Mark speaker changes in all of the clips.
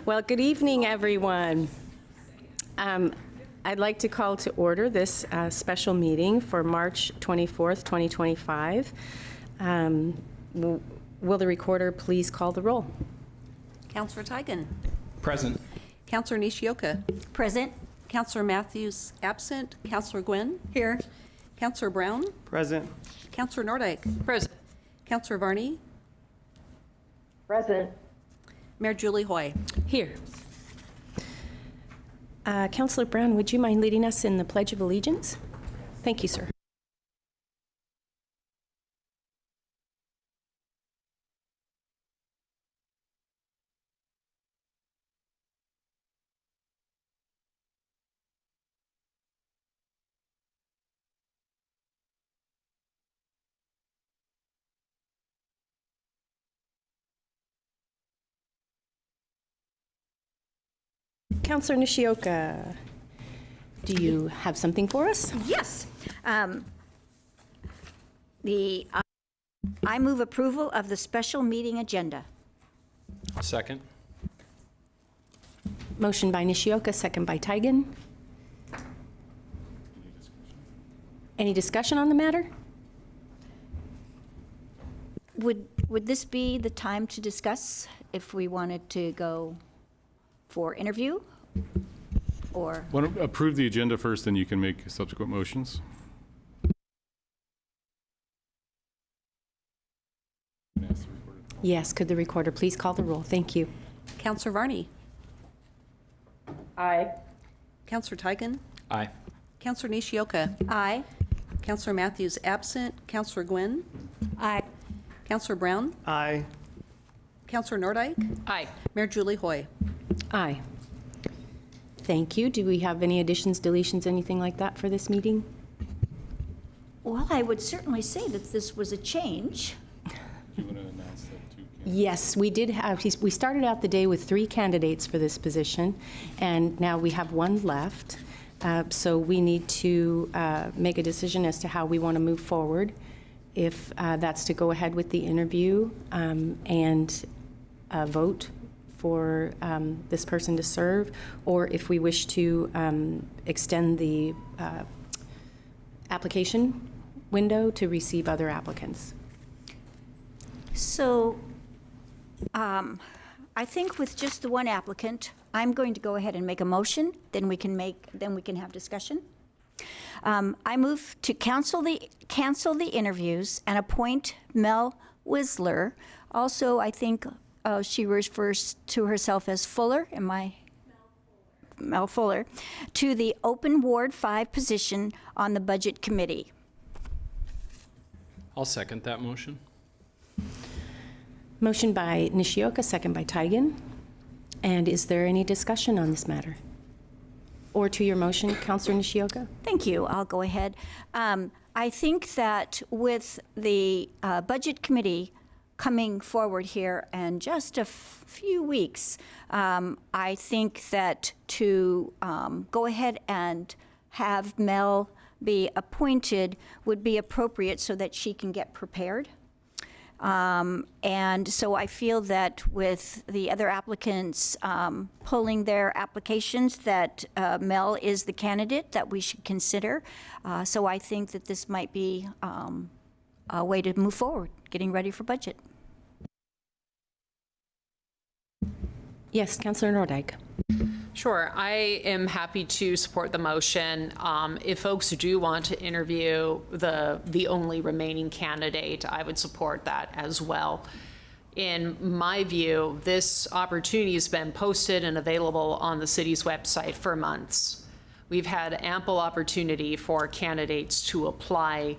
Speaker 1: Well, good evening, everyone. I'd like to call to order this special meeting for March 24th, 2025. Will the recorder please call the roll?
Speaker 2: Councillor Tigan.
Speaker 3: Present.
Speaker 2: Councillor Nishioka.
Speaker 4: Present.
Speaker 2: Councillor Matthews absent. Councillor Gwynn.
Speaker 4: Here.
Speaker 2: Councillor Brown.
Speaker 3: Present.
Speaker 2: Councillor Nordyke.
Speaker 4: Present.
Speaker 2: Councillor Varney.
Speaker 5: Present.
Speaker 2: Mayor Julie Hoy.
Speaker 1: Here. Councillor Brown, would you mind leading us in the Pledge of Allegiance? Thank you, sir. Councillor Nishioka, do you have something for us?
Speaker 4: Yes. I move approval of the special meeting agenda.
Speaker 3: Second.
Speaker 1: Motion by Nishioka, second by Tigan. Any discussion on the matter?
Speaker 4: Would this be the time to discuss if we wanted to go for interview? Or
Speaker 6: Want to approve the agenda first, then you can make subsequent motions.
Speaker 1: Yes, could the recorder please call the roll? Thank you.
Speaker 2: Councillor Varney.
Speaker 5: Aye.
Speaker 2: Councillor Tigan.
Speaker 3: Aye.
Speaker 2: Councillor Nishioka.
Speaker 4: aye?
Speaker 2: Councillor Matthews absent. Councillor Gwynn.
Speaker 4: Aye.
Speaker 2: Councillor Brown.
Speaker 3: Aye.
Speaker 2: Councillor Nordyke.
Speaker 4: Aye.
Speaker 2: Mayor Julie Hoy.
Speaker 1: Aye. Thank you. Do we have any additions, deletions, anything like that for this meeting?
Speaker 4: Well, I would certainly say that this was a change.
Speaker 6: Do you want to announce that too?
Speaker 1: Yes, we did have, we started out the day with 3 candidates for this position, and now we have 1 left. So we need to make a decision as to how we want to move forward, if that's to go ahead with the interview and vote for this person to serve, or if we wish to extend the application window to receive other applicants.
Speaker 4: So I think with just the 1 applicant, I'm going to go ahead and make a motion, then we can have discussion. I move to cancel the interviews and appoint Mel Whistler. Also, I think she refers to herself as Fuller. Am I? Mel Fuller, to the open Ward 5 position on the Budget Committee.
Speaker 3: I'll second that motion.
Speaker 1: Motion by Nishioka, second by Tigan. And is there any discussion on this matter? Or to your motion, Councillor Nishioka?
Speaker 4: Thank you. I'll go ahead. I think that with the Budget Committee coming forward here in just a few weeks, I think that to go ahead and have Mel be appointed would be appropriate so that she can get prepared. And so I feel that with the other applicants pulling their applications, that Mel is the candidate that we should consider. So I think that this might be a way to move forward, getting ready for budget.
Speaker 1: Yes, Councillor Nordyke.
Speaker 7: Sure, I am happy to support the motion. If folks do want to interview the only remaining candidate, I would support that as well. In my view, this opportunity has been posted and available on the city's website for months. We've had ample opportunity for candidates to apply,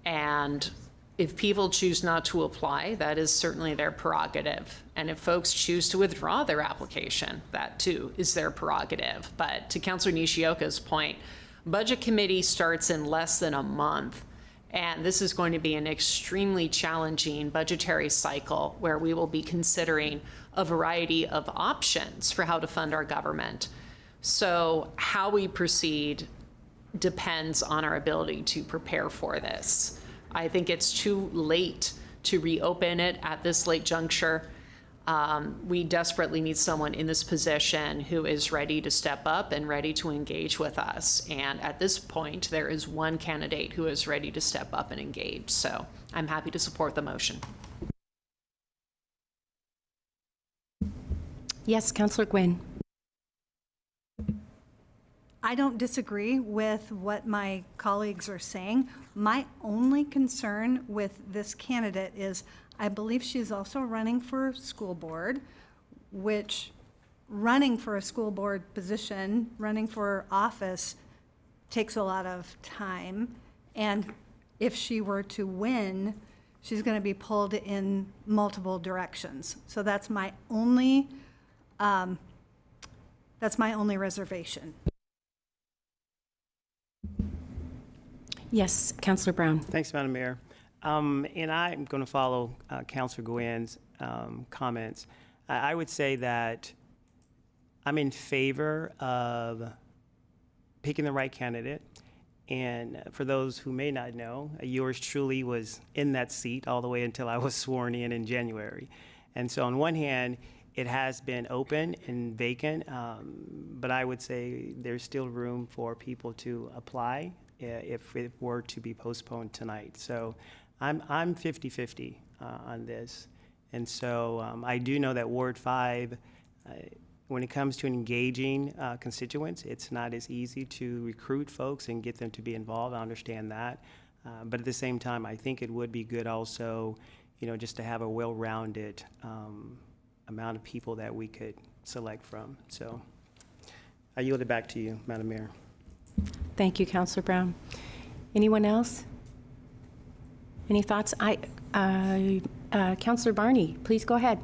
Speaker 7: and if people choose not to apply, that is certainly their prerogative. And if folks choose to withdraw their application, that too is their prerogative. But to Councillor Nishioka's point, Budget Committee starts in less than a month, and this is going to be an extremely challenging budgetary cycle where we will be considering a variety of options for how to fund our government. So how we proceed depends on our ability to prepare for this. I think it's too late to reopen it at this late juncture. We desperately need someone in this position who is ready to step up and ready to engage with us. And at this point, there is one candidate who is ready to step up and engage. So I'm happy to support the motion.
Speaker 1: Yes, Councillor Gwynn.
Speaker 5: I don't disagree with what my colleagues are saying. My only concern with this candidate is I believe she's also running for school board, which running for a school board position, running for office takes a lot of time. And if she were to win, she's going to be pulled in multiple directions. So that's my only reservation.
Speaker 1: Yes, Councillor Brown.
Speaker 8: Thanks, Madam Mayor. And I'm going to follow Councilor Gwynn's comments. I would say that I'm in favor of picking the right candidate. And for those who may not know, yours truly was in that seat all the way until I was sworn in January. And so on one hand, it has been open and vacant, but I would say there's still room for people to apply if it were to be postponed tonight. So I'm 50-50 on this. And so I do know that Ward 5, when it comes to engaging constituents, it's not as easy to recruit folks and get them to be involved. I understand that. But at the same time, I think it would be good also, just to have a well-rounded amount of people that we could select from. So I yield it back to you, Madam Mayor.
Speaker 1: Thank you, Councillor Brown. Anyone else? Any thoughts? Councillor Barney, please go ahead.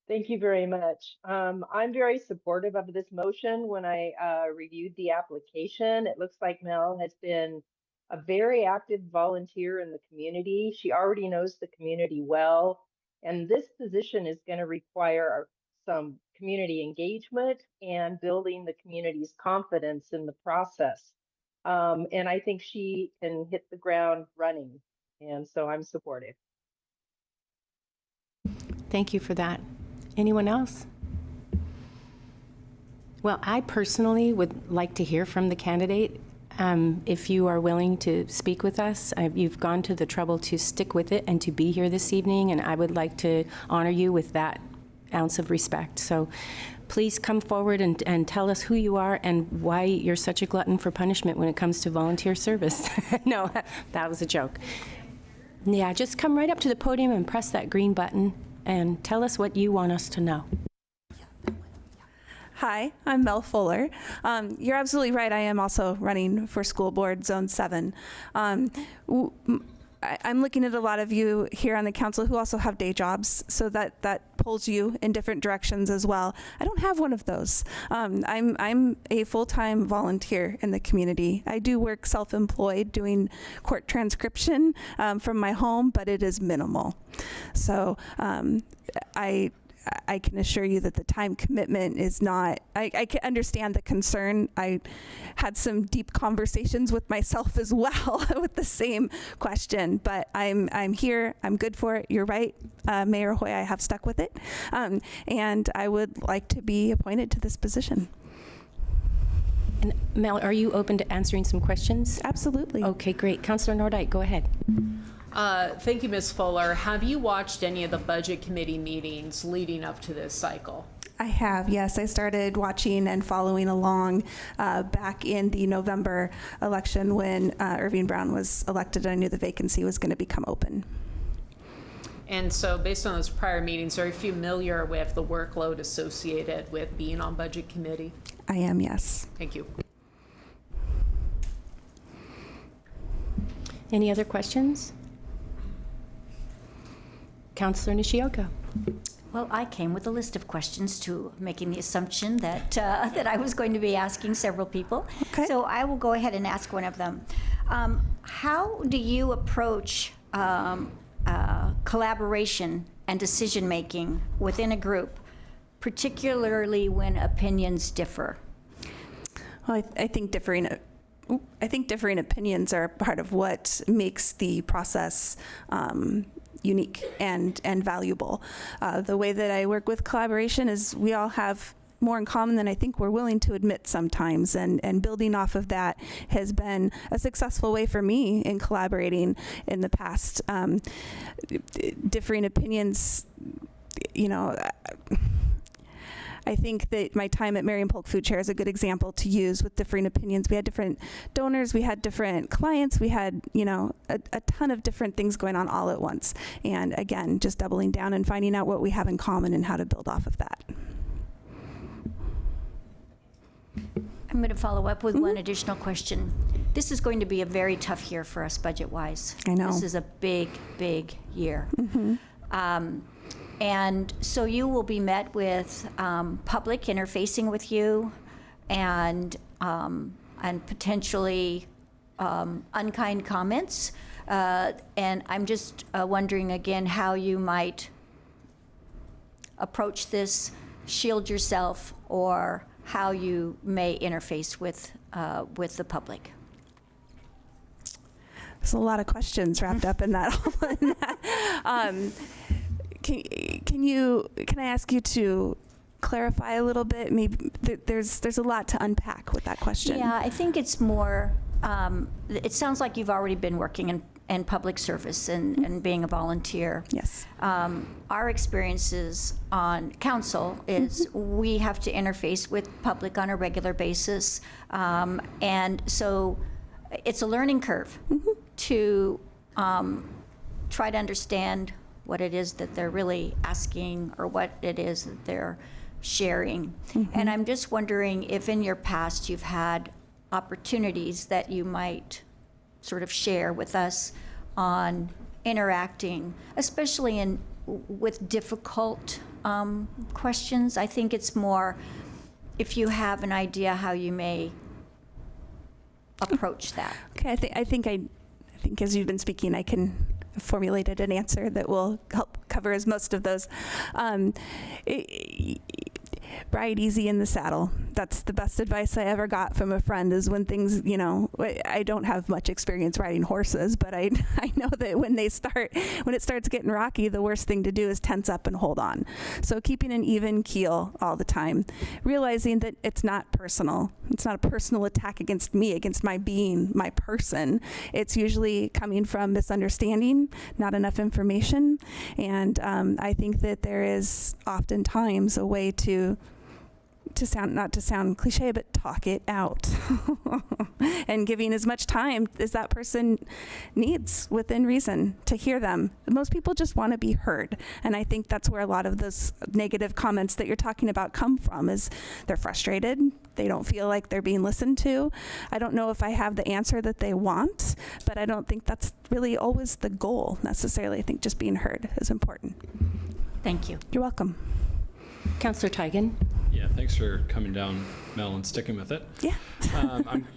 Speaker 9: Thank you very much. I'm very supportive of this motion. When I reviewed the application, it looks like Mel has been a very active volunteer in the community. She already knows the community well, and this position is going to require some community engagement and building the community's confidence in the process. And I think she can hit the ground running, and so I'm supportive.
Speaker 1: Thank you for that. Anyone else? Well, I personally would like to hear from the candidate. If you are willing to speak with us, you've gone to the trouble to stick with it and to be here this evening, and I would like to honor you with that ounce of respect. So please come forward and tell us who you are and why you're such a glutton for punishment when it comes to volunteer service. No, that was a joke. Yeah, just come right up to the podium and press that green button and tell us what you want us to know.
Speaker 10: Hi, I'm Mel Fuller. You're absolutely right. I am also running for school board Zone 7. I'm looking at a lot of you here on the council who also have day jobs, so that pulls you in different directions as well. I don't have one of those. I'm a full-time volunteer in the community. I do work self-employed doing court transcription from my home, but it is minimal. So I can assure you that the time commitment is not, I can understand the concern. I had some deep conversations with myself as well with the same question, but I'm here, I'm good for it. You're right, Mayor Hoy, I have stuck with it. And I would like to be appointed to this position.
Speaker 1: And Mel, are you open to answering some questions?
Speaker 10: Absolutely.
Speaker 1: Okay, great. Councillor Nordijk, go ahead.
Speaker 7: Thank you, Ms. Fuller. Have you watched any of the budget committee meetings leading up to this cycle?
Speaker 10: I have, yes. I started watching and following along back in the November election when Irving Brown was elected. I knew the vacancy was going to become open.
Speaker 7: And so based on those prior meetings, are you familiar with the workload associated with being on budget committee?
Speaker 10: I am, yes.
Speaker 7: Thank you.
Speaker 1: Any other questions? Councillor Nishioka.
Speaker 4: Well, I came with a list of questions to making the assumption that that I was going to be asking several people.
Speaker 10: Okay.
Speaker 4: So I will go ahead and ask one of them. How do you approach collaboration and decision-making within a group, particularly when opinions differ?
Speaker 10: Well, I think differing opinions are part of what makes the process unique and valuable. The way that I work with collaboration is we all have more in common than I think we're willing to admit sometimes, and building off of that has been a successful way for me in collaborating in the past. Differing opinions, you know, I think that my time at Marion Polk Food Chair is a good example to use with differing opinions. We had different donors, we had different clients, we had, you know, a ton of different things going on all at once. And again, just doubling down and finding out what we have in common and how to build off of that.
Speaker 4: I'm going to follow up with one additional question. This is going to be a very tough year for us budget-wise.
Speaker 10: I know.
Speaker 4: This is a big, big year. And so you will be met with public interfacing with you and potentially unkind comments. And I'm just wondering again how you might approach this, shield yourself, or how you may interface with the public.
Speaker 10: There's a lot of questions wrapped up in that. Can I ask you to clarify a little bit? Maybe there's a lot to unpack with that question.
Speaker 4: Yeah, I think it's more. It sounds like you've already been working in public service and being a volunteer.
Speaker 10: Yes.
Speaker 4: Our experiences on council is we have to interface with public on a regular basis, and so it's a learning curve to try to understand what it is that they're really asking or what it is that they're sharing. And I'm just wondering if in your past you've had opportunities that you might sort of share with us on interacting, especially with difficult questions. I think it's more if you have an idea how you may approach that.
Speaker 10: Okay, I think as you've been speaking, I can formulated an answer that will help cover as most of those. Ride easy in the saddle. That's the best advice I ever got from a friend, is when things, you know, I don't have much experience riding horses, but I know that when it starts getting rocky, the worst thing to do is tense up and hold on. So keeping an even keel all the time, realizing that it's not personal. It's not a personal attack against me, against my being, my person. It's usually coming from misunderstanding, not enough information. And I think that there is oftentimes a way to sound, not to sound cliche, but talk it out and giving as much time as that person needs within reason to hear them. Most people just want to be heard. And I think that's where a lot of those negative comments that you're talking about come from, is they're frustrated. They don't feel like they're being listened to. I don't know if I have the answer that they want, but I don't think that's really always the goal necessarily. I think just being heard is important.
Speaker 4: Thank you.
Speaker 10: You're welcome.
Speaker 1: Councillor Teigen.
Speaker 3: Yeah, thanks for coming down, Mel, and sticking with it.
Speaker 10: Yeah.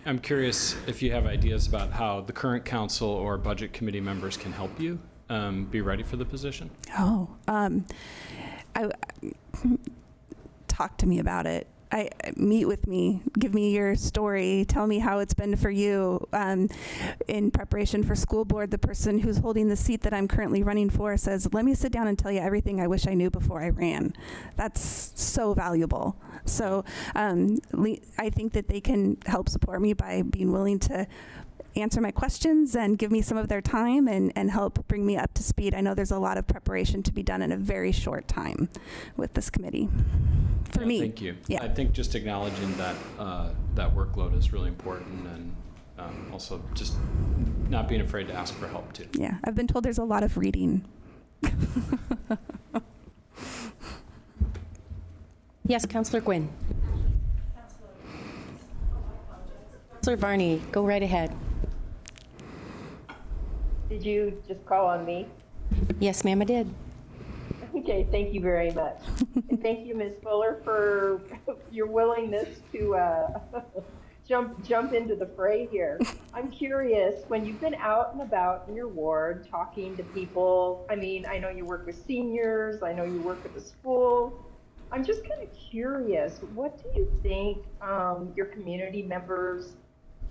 Speaker 3: I'm curious if you have ideas about how the current council or budget committee members can help you be ready for the position. Talk to me about it. Meet with me, give me your story, tell me how it's been for you. In preparation for school board, the person who's holding the seat that I'm currently running for says, let me sit down and tell you everything I wish I knew before I ran. That's so valuable. So I think that they can help support me by being willing to answer my questions and give me some of their time and help bring me up to speed. I know there's a lot of preparation to be done in a very short time with this committee. For me. Thank you.
Speaker 10: Yeah.
Speaker 3: I think just acknowledging that that workload is really important, and also just not being afraid to ask for help too.
Speaker 10: Yeah, I've been told there's a lot of reading.
Speaker 1: Yes, Councillor Gwynn. Councillor Varney, go right ahead.
Speaker 9: Did you just call on me?
Speaker 1: Yes, ma'am, I did.
Speaker 9: Okay, thank you very much. And thank you, Ms. Fuller, for your willingness to jump into the fray here. I'm curious, when you've been out and about in your ward talking to people, I mean, I know you work with seniors, I know you work at the school. I'm just kind of curious, what do you think your community members'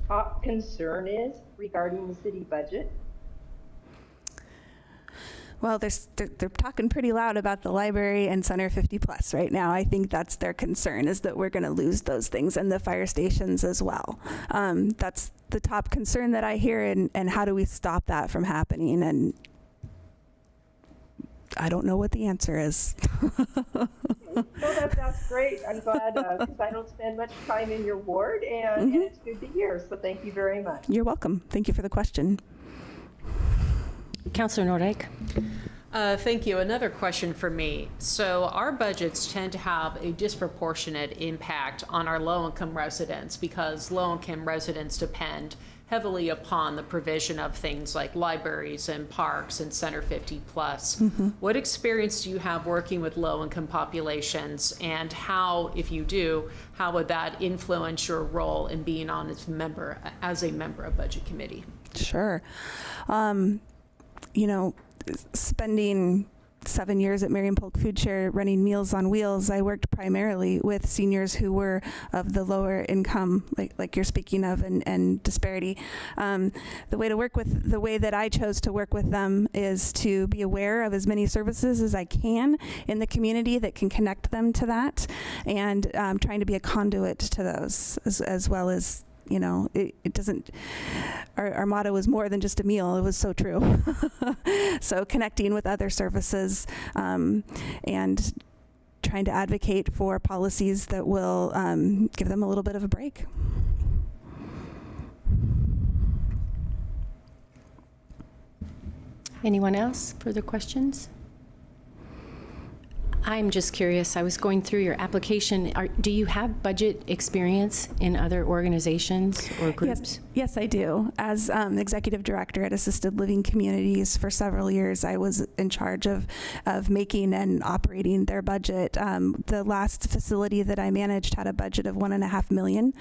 Speaker 9: top concern is regarding the city budget?
Speaker 10: Well, they're talking pretty loud about the library and Center 50 Plus right now. I think that's their concern, is that we're going to lose those things, and the fire stations as well. That's the top concern that I hear, and how do we stop that from happening? And I don't know what the answer is.
Speaker 9: Well, that's great. I'm glad, because I don't spend much time in your ward, and it's good to hear. So thank you very much.
Speaker 10: You're welcome. Thank you for the question.
Speaker 1: Councillor Nordyke.
Speaker 7: Thank you. Another question for me. So our budgets tend to have a disproportionate impact on our low-income residents because low-income residents depend heavily upon the provision of things like libraries and parks and Center 50 Plus. What experience do you have working with low-income populations, and how, if you do, how would that influence your role in being on as a member of Budget Committee?
Speaker 10: Sure. You know, spending 7 years at Marion Polk Food Share running Meals on Wheels, I worked primarily with seniors who were of the lower income, like you're speaking of, and disparity. The way that I chose to work with them is to be aware of as many services as I can in the community that can connect them to that, and trying to be a conduit to those, as well as, you know, it doesn't, our motto was more than just a meal. It was so true. So connecting with other services, and trying to advocate for policies that will give them a little bit of a break.
Speaker 1: Anyone else? Further questions? I'm just curious. I was going through your application. Do you have budget experience in other organizations or groups?
Speaker 10: Yes, I do. As executive director at Assisted Living Communities for several years, I was in charge of making and operating their budget. The last facility that I managed had a budget of $1.5 million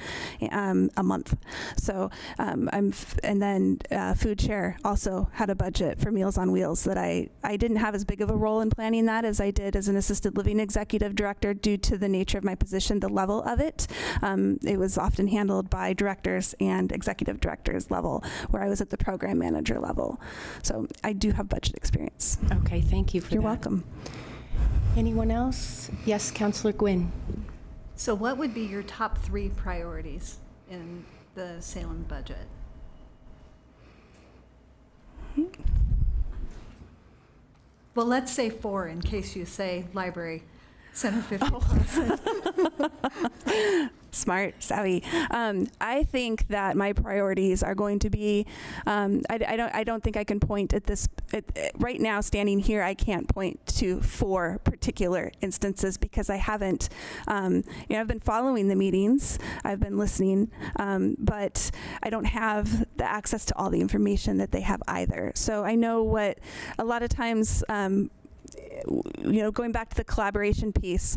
Speaker 10: a month. So and then Food Share also had a budget for Meals on Wheels that I didn't have as big of a role in planning that as I did as an assisted living executive director due to the nature of my position, the level of it. It was often handled by directors and executive directors level, where I was at the program manager level. So I do have budget experience.
Speaker 1: Okay, thank you for
Speaker 10: You're
Speaker 1: that.
Speaker 10: welcome.
Speaker 1: Anyone else? Yes, Councillor Gwynn.
Speaker 5: So what would be your top 3 priorities in the Salem budget? Well, let's say 4 in case you say library, Center 50 Plus.
Speaker 10: Smart, savvy. I think that my priorities are going to be. I don't think I can point at this right now. Standing here, I can't point to 4 particular instances because I haven't. I've been following the meetings. I've been listening, but I don't have the access to all the information that they have either. So I know what a lot of times. Going back to the collaboration piece.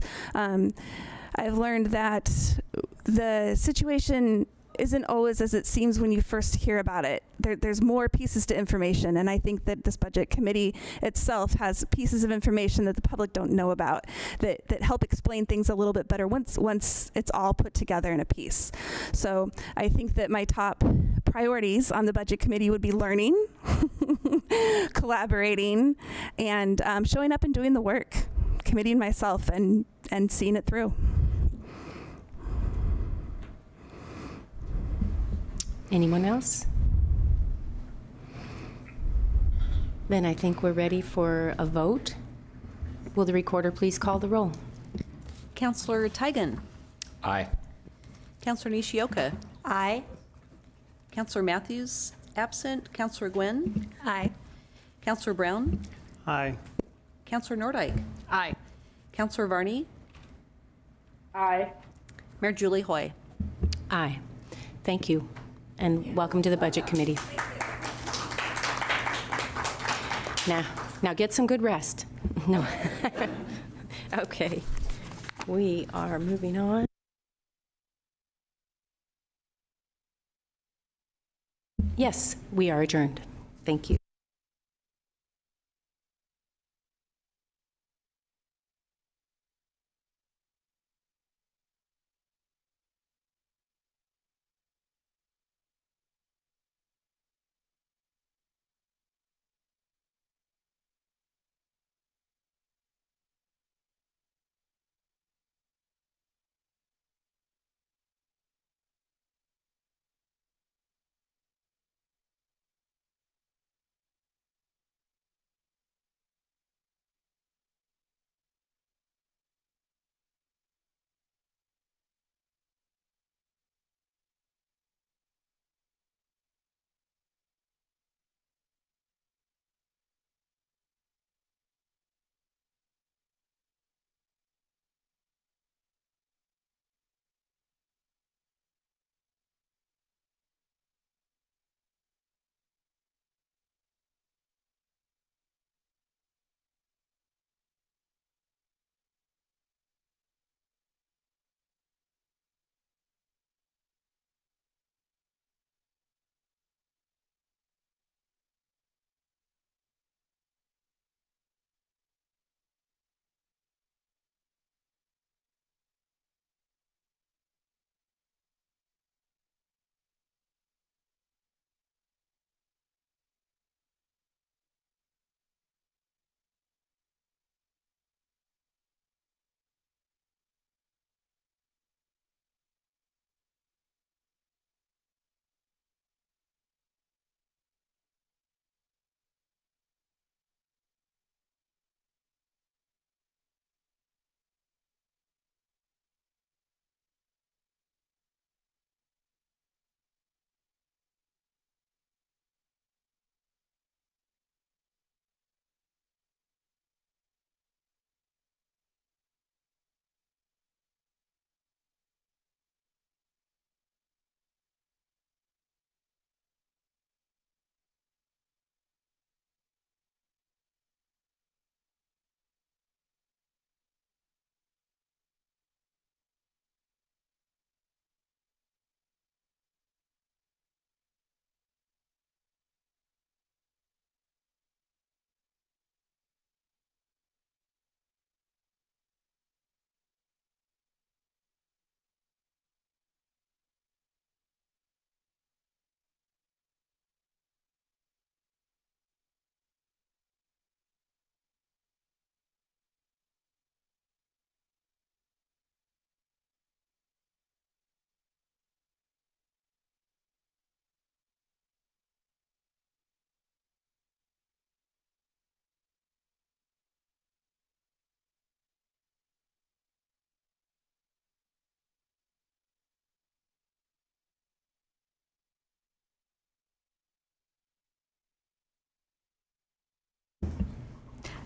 Speaker 10: I've learned that the situation isn't always as it seems when you first hear about it. There's more pieces to information, and I think that this budget committee itself has pieces of information that the public don't know about that help explain things a little bit better once it's all put together in a piece. So I think that my top priorities on the budget committee would be learning, collaborating, and showing up and doing the work, committing myself and seeing it through.
Speaker 1: Anyone else? Then I think we're ready for a vote. Will the recorder please call the roll?
Speaker 2: Counselor Tigan.
Speaker 11: Aye.
Speaker 2: Counselor Nishioka.
Speaker 4: Aye.
Speaker 2: Counselor Matthews, absent. Counselor Gwynn.
Speaker 5: Aye.
Speaker 2: Counselor Brown.
Speaker 8: Aye.
Speaker 2: Counselor Nordyke.
Speaker 7: Aye.
Speaker 2: Counselor Varney.
Speaker 9: Aye.
Speaker 2: Mayor Julie Hoy.
Speaker 1: Aye. Thank you, and welcome to the Budget Committee. Now get some good rest. No. Okay. We are moving on. Yes, we are adjourned. Thank you.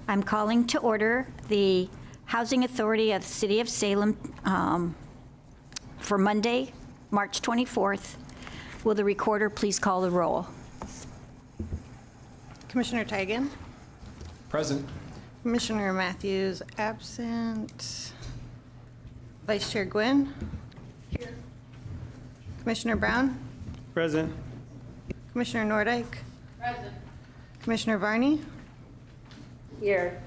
Speaker 4: I'm calling to order the Housing Authority of the City of Salem for Monday, March 24th. Will the recorder please call the roll?
Speaker 11: Commissioner Tigan?
Speaker 6: Present.
Speaker 11: Commissioner Matthews, absent. Vice Chair Gwynn? Here. Commissioner Brown?
Speaker 8: Present.
Speaker 11: Commissioner Nordyke? Present. Commissioner Varney?
Speaker 9: Here.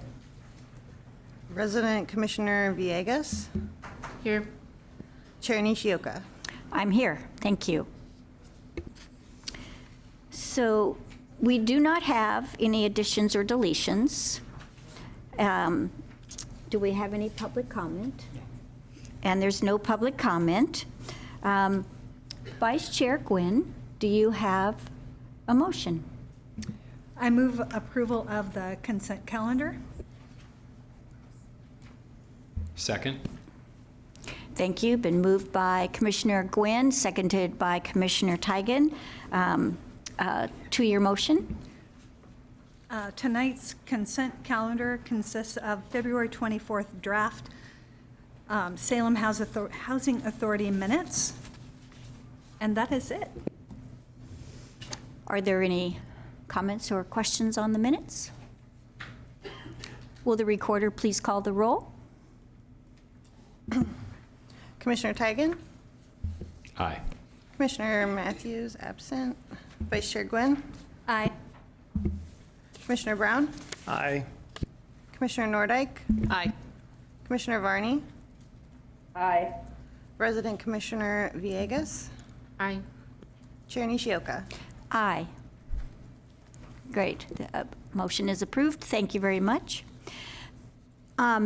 Speaker 11: Resident Commissioner Villegas?
Speaker 7: Here.
Speaker 11: Chair Nishioka?
Speaker 4: I'm here, thank you. So we do not have any additions or deletions. Do we have any public comment? And there's no public comment. Vice Chair Gwynn, do you have a motion?
Speaker 5: I move approval of the consent calendar.
Speaker 6: Second.
Speaker 4: Thank you. Been moved by Commissioner Gwynn, seconded by Commissioner Tigan. To your motion.
Speaker 5: Tonight's consent calendar consists of February 24th draft Salem Housing Authority minutes, and that is it.
Speaker 4: Are there any comments or questions on the minutes? Will the recorder please call the roll?
Speaker 11: Commissioner Tigan?
Speaker 6: Aye.
Speaker 11: Commissioner Matthews, absent. Vice Chair Gwynn?
Speaker 5: Aye.
Speaker 11: Commissioner Brown?
Speaker 8: Aye.
Speaker 11: Commissioner Nordyke?
Speaker 7: Aye.
Speaker 11: Commissioner Varney?
Speaker 9: Aye.
Speaker 11: Resident Commissioner Villegas?
Speaker 7: Aye.
Speaker 11: Chair Nishioka?
Speaker 4: Aye. Great. The motion is approved. Thank you very much.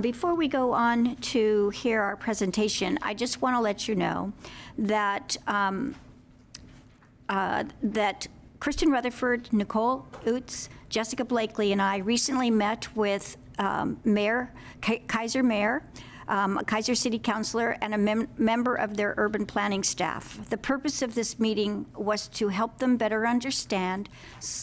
Speaker 4: Before we go on to hear our presentation, I just want to let you know that that Kristen Rutherford, Nicole Utz, Jessica Blakely, and I recently met with Keizer Mayor, a Keizer City Councilor, and a member of their urban planning staff. The purpose of this meeting was to help them better understand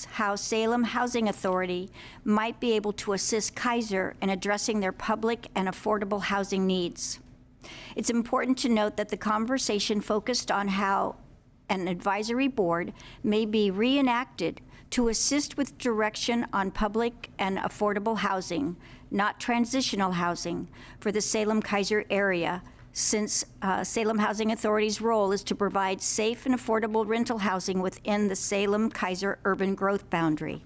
Speaker 4: how Salem Housing Authority might be able to assist Keizer in addressing their public and affordable housing needs. It's important to note that the conversation focused on how an advisory board may be reenacted to assist with direction on public and affordable housing, not transitional housing, for the Salem-Keizer area, since Salem Housing Authority's role is to provide safe and affordable rental housing within the Salem-Keizer urban growth boundary.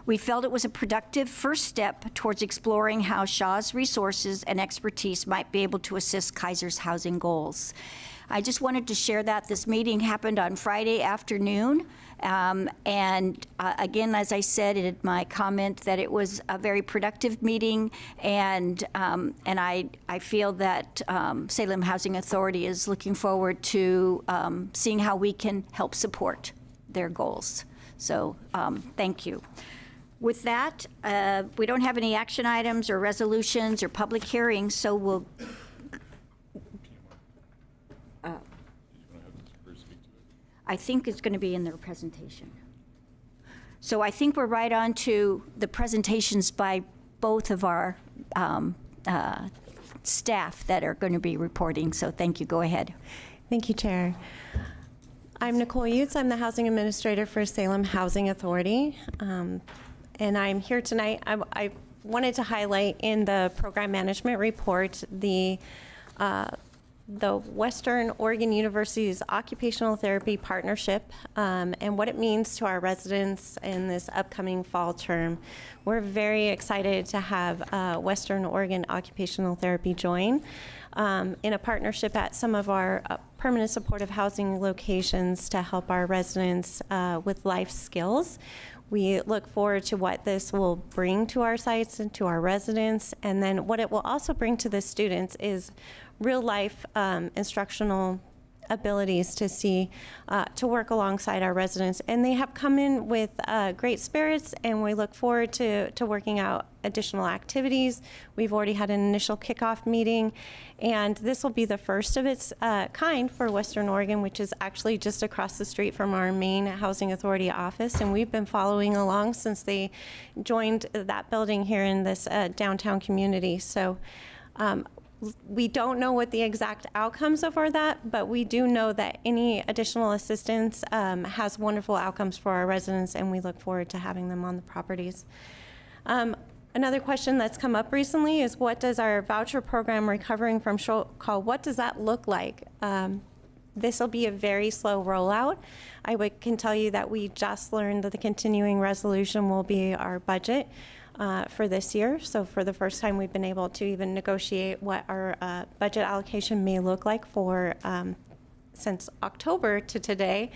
Speaker 4: We felt it was a productive first step towards exploring how Shaw's resources and expertise might be able to assist Keizer's housing goals. I just wanted to share that. This meeting happened on Friday afternoon. Again, as I said in my comment, that it was a very productive meeting, and I feel that Salem Housing Authority is looking forward to seeing how we can help support their goals. So thank you. With that, we don't have any action items or resolutions or public hearings, so we'll I think it's going to be in their presentation. So I think we're right on to the presentations by both of our staff that are going to be reporting. So thank you. Go ahead.
Speaker 12: Thank you, Chair. I'm Nicole Utz. I'm the Housing Administrator for Salem Housing Authority. And I'm here tonight. I wanted to highlight in the program management report the Western Oregon University's Occupational Therapy Partnership and what it means to our residents in this upcoming fall term. We're very excited to have Western Oregon Occupational Therapy join in a partnership at some of our permanent supportive housing locations to help our residents with life skills. We look forward to what this will bring to our sites and to our residents, and then what it will also bring to the students is real life instructional abilities to see, to work alongside our residents. And they have come in with great spirits, and we look forward to working out additional activities. We've already had an initial kickoff meeting, and this will be the first of its kind for Western Oregon, which is actually just across the street from our main housing authority office. And we've been following along since they joined that building here in this downtown community. So we don't know what the exact outcomes of that, but we do know that any additional assistance has wonderful outcomes for our residents, and we look forward to having them on the properties. Another question that's come up recently is, what does our voucher program recovering from short call, what does that look like? This will be a very slow rollout. Can tell you that we just learned that the continuing resolution will be our budget for this year. So for the first time, we've been able to even negotiate what our budget allocation may look like for since October to today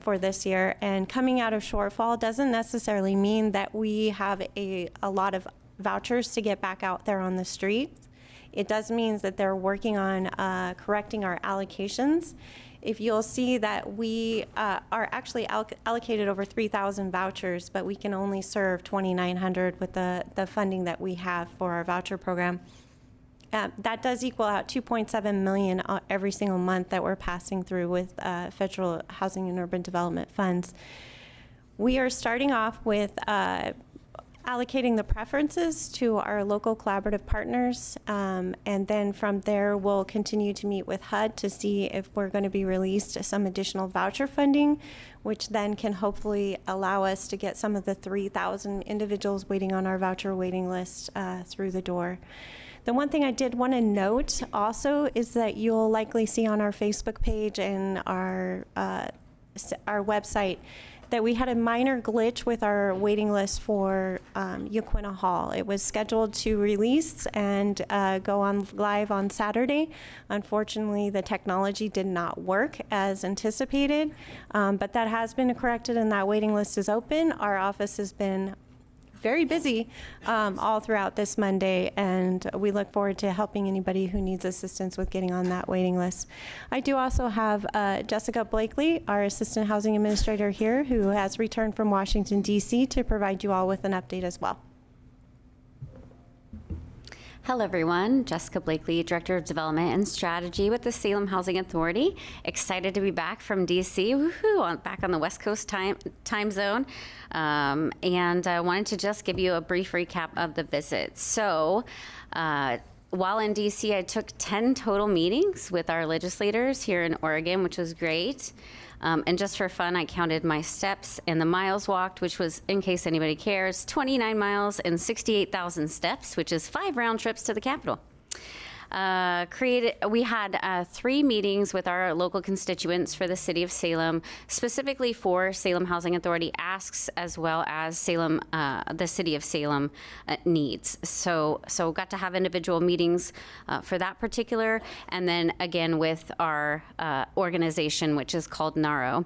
Speaker 12: for this year. And coming out of shortfall doesn't necessarily mean that we have a lot of vouchers to get back out there on the streets. It does mean that they're working on correcting our allocations. If you'll see that we are actually allocated over 3,000 vouchers, but we can only serve 2,900 with the funding that we have for our voucher program. That does equal out $2.7 million every single month that we're passing through with federal housing and urban development funds. We are starting off with allocating the preferences to our local collaborative partners, and then from there we'll continue to meet with HUD to see if we're going to be released some additional voucher funding, which then can hopefully allow us to get some of the 3,000 individuals waiting on our voucher waiting list through the door. The one thing I did want to note also is that you'll likely see on our Facebook page and our website that we had a minor glitch with our waiting list for Yaquina Hall. It was scheduled to release and go on live on Saturday. Unfortunately, the technology did not work as anticipated, but that has been corrected and that waiting list is open. Our office has been very busy all throughout this Monday, and we look forward to helping anybody who needs assistance with getting on that waiting list. I do also have Jessica Blakely, our Assistant Housing Administrator here, who has returned from Washington, D.C. to provide you all with an update as well.
Speaker 13: Hello, everyone. Jessica Blakely, Director of Development and Strategy with the Salem Housing Authority. Excited to be back from DC, woohoo, back on the West Coast time zone. And I wanted to just give you a brief recap of the visit. So, while in DC, I took 10 total meetings with our legislators here in Oregon, which was great. And just for fun, I counted my steps and the miles walked, which was, in case anybody cares, 29 miles and 68,000 steps, which is 5 round trips to the Capitol. We had 3 meetings with our local constituents for the city of Salem, specifically for Salem Housing Authority asks, as well as Salem, the city of Salem needs. So got to have individual meetings for that particular, and then again with our organization, which is called NARO.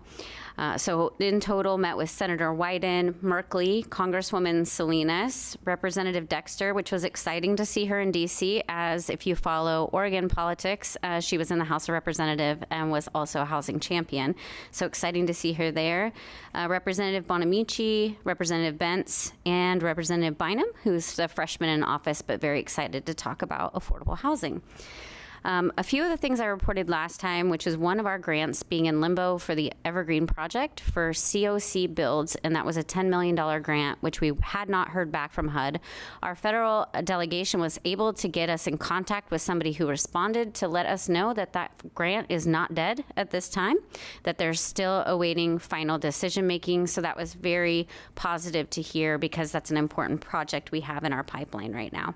Speaker 13: So in total, met with Senator Wyden, Merkley, Congresswoman Salinas, Representative Dexter, which was exciting to see her in D.C., as if you follow Oregon politics, she was in the House of Representatives and was also a housing champion. So exciting to see her there. Representative Bonamici, Representative Bentz, and Representative Bynum, who's a freshman in office, but very excited to talk about affordable housing. A few of the things I reported last time, which is one of our grants being in limbo for the Evergreen project for COC builds, and that was a $10 million grant, which we had not heard back from HUD. Our federal delegation was able to get us in contact with somebody who responded to let us know that that grant is not dead at this time, that they're still awaiting final decision making. So that was very positive to hear, because that's an important project we have in our pipeline right now.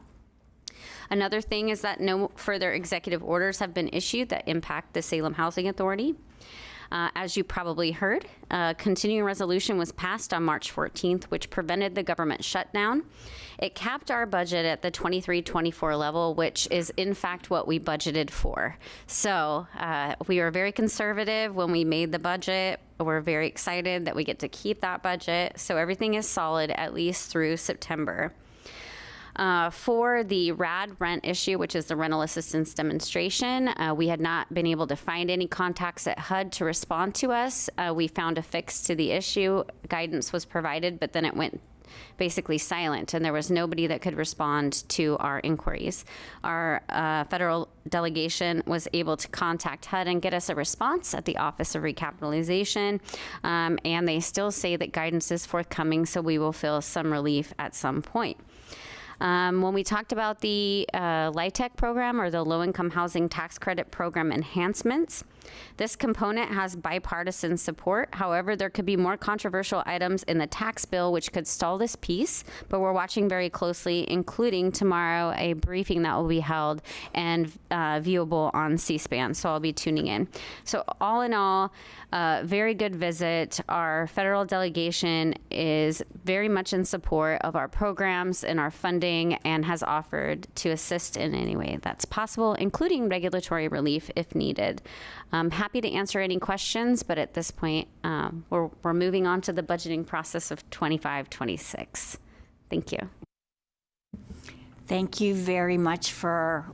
Speaker 13: Another thing is that no further executive orders have been issued that impact the Salem Housing Authority. As you probably heard, a continuing resolution was passed on March 14th, which prevented the government shutdown. It capped our budget at the 23-24 level, which is in fact what we budgeted for. So we were very conservative when we made the budget. We're very excited that we get to keep that budget. So everything is solid, at least through September. For the RAD rent issue, which is the rental assistance demonstration, we had not been able to find any contacts at HUD to respond to us. We found a fix to the issue. Guidance was provided, but then it went basically silent, and there was nobody that could respond to our inquiries. Our federal delegation was able to contact HUD and get us a response at the Office of Recapitalization, and they still say that guidance is forthcoming, so we will feel some relief at some point. When we talked about the LIHTC program, or the Low-Income Housing Tax Credit Program enhancements, this component has bipartisan support. However, there could be more controversial items in the tax bill which could stall this piece, but we're watching very closely, including tomorrow a briefing that will be held and viewable on C-SPAN, so I'll be tuning in. So all in all, very good visit. Our federal delegation is very much in support of our programs and our funding, and has offered to assist in any way that's possible, including regulatory relief if needed. I'm happy to answer any questions, but at this point, we're moving on to the budgeting process of 25-26. Thank you.
Speaker 4: Thank you very much for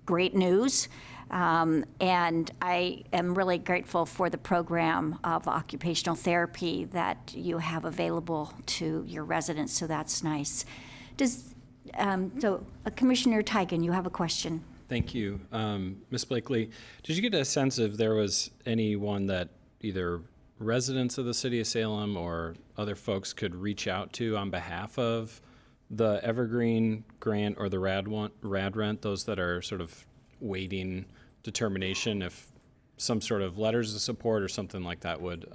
Speaker 4: great news. And I am really grateful for the program of occupational therapy that you have available to your residents, so that's nice. Commissioner Tigan, you have a question.
Speaker 14: Thank you. Ms. Blakely, did you get a sense if there was anyone that either residents of the city of Salem or other folks could reach out to on behalf of the Evergreen grant or the RAD rent, those that are sort of waiting determination, if some sort of letters of support or something like that would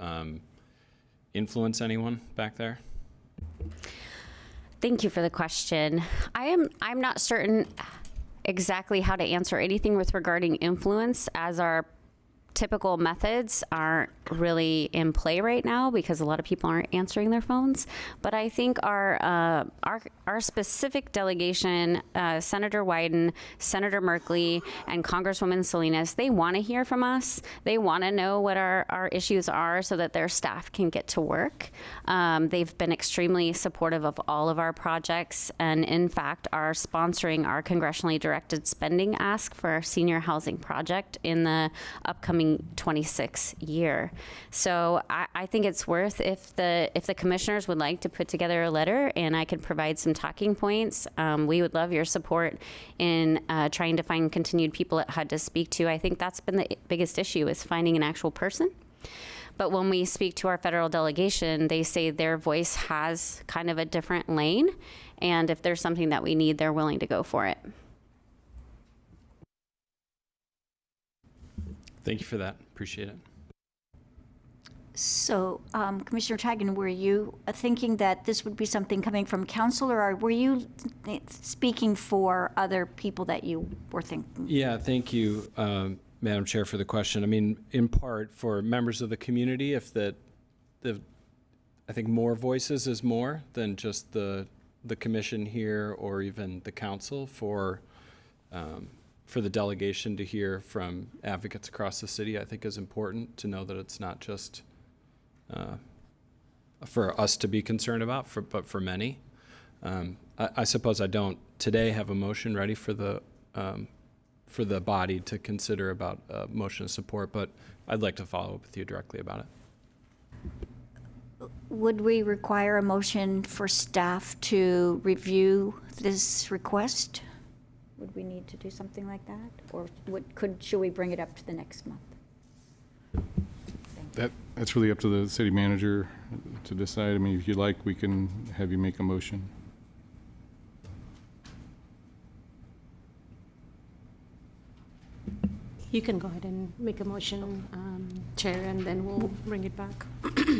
Speaker 14: influence anyone back there?
Speaker 13: Thank you for the question. I'm not certain exactly how to answer anything with regarding influence, as our typical methods aren't really in play right now because a lot of people aren't answering their phones. But I think our specific delegation, Senator Wyden, Senator Merkley, and Congresswoman Salinas, they want to hear from us. They want to know what our issues are so that their staff can get to work. They've been extremely supportive of all of our projects, and in fact are sponsoring our congressionally directed spending ask for our senior housing project in the upcoming 26 year. So I think it's worth, if the commissioners would like to put together a letter and I could provide some talking points, we would love your support in trying to find continued people at HUD to speak to. I think that's been the biggest issue, is finding an actual person. But when we speak to our federal delegation, they say their voice has kind of a different lane, and if there's something that we need, they're willing to go for it.
Speaker 14: Thank you for that. Appreciate it.
Speaker 4: So, Commissioner Tigan, were you thinking that this would be something coming from council, or were you speaking for other people that you were thinking?
Speaker 14: Yeah, thank you, Madam Chair, for the question. I mean, in part for members of the community, if I think more voices is more than just the commission here or even the council, for the delegation to hear from advocates across the city, I think is important to know that it's not just for us to be concerned about, but for many. I suppose I don't today have a motion ready for the body to consider about a motion of support, but I'd like to follow up with you directly about it.
Speaker 4: Would we require a motion for staff to review this request? Would we need to do something like that, or should we bring it up to the next month?
Speaker 6: That's really up to the city manager to decide. I mean, if you like, we can have you make a motion.
Speaker 1: You can go ahead and make a motion, Chair, and then we'll bring it back.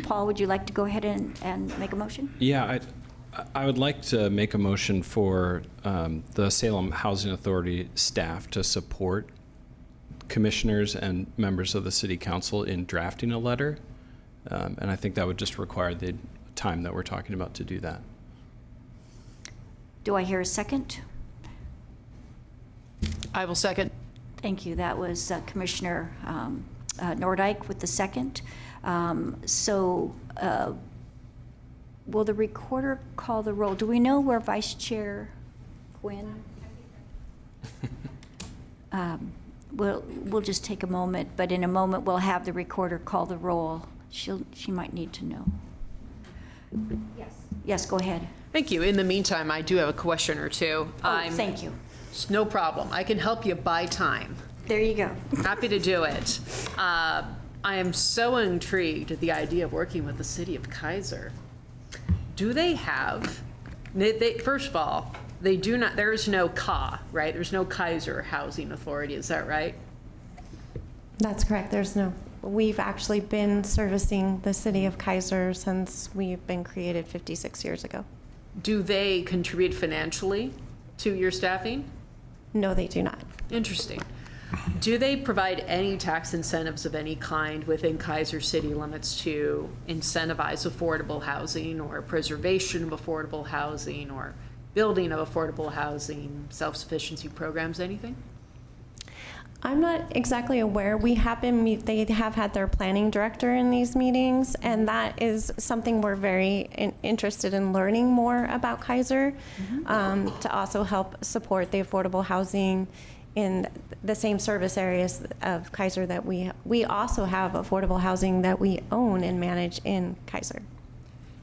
Speaker 4: Paul, would you like to go ahead and make a motion?
Speaker 14: Yeah, I would like to make a motion for the Salem Housing Authority staff to support commissioners and members of the city council in drafting a letter. And I think that would just require the time that we're talking about to do that.
Speaker 4: Do I hear a second?
Speaker 2: I will second.
Speaker 4: Thank you. That was Commissioner Nordyke with the second. Will the recorder call the roll? Do we know where Vice Chair Gwen? We'll just take a moment, but in a moment we'll have the recorder call the roll. She might need to know. Yes, go ahead.
Speaker 7: Thank you. In the meantime, I do have a question or two.
Speaker 4: Thank you.
Speaker 7: No problem. I can help you buy time.
Speaker 4: There you go.
Speaker 7: Happy to do it. I am so intrigued at the idea of working with the city of Keizer. Do they have, first of all, they do not, there is no KA, right? There's no Keizer Housing Authority, is that right?
Speaker 12: That's correct. We've actually been servicing the city of Keizer since we've been created 56 years ago.
Speaker 7: Do they contribute financially to your staffing?
Speaker 12: No, they do not.
Speaker 7: Interesting. Do they provide any tax incentives of any kind within Keizer city limits to incentivize affordable housing or preservation of affordable housing or building of affordable housing, self-sufficiency programs, anything?
Speaker 12: I'm not exactly aware. They have had their planning director in these meetings, and that is something we're very interested in learning more about Keizer, to also help support the affordable housing in the same service areas of Keizer that we also have affordable housing that we own and manage in Keizer.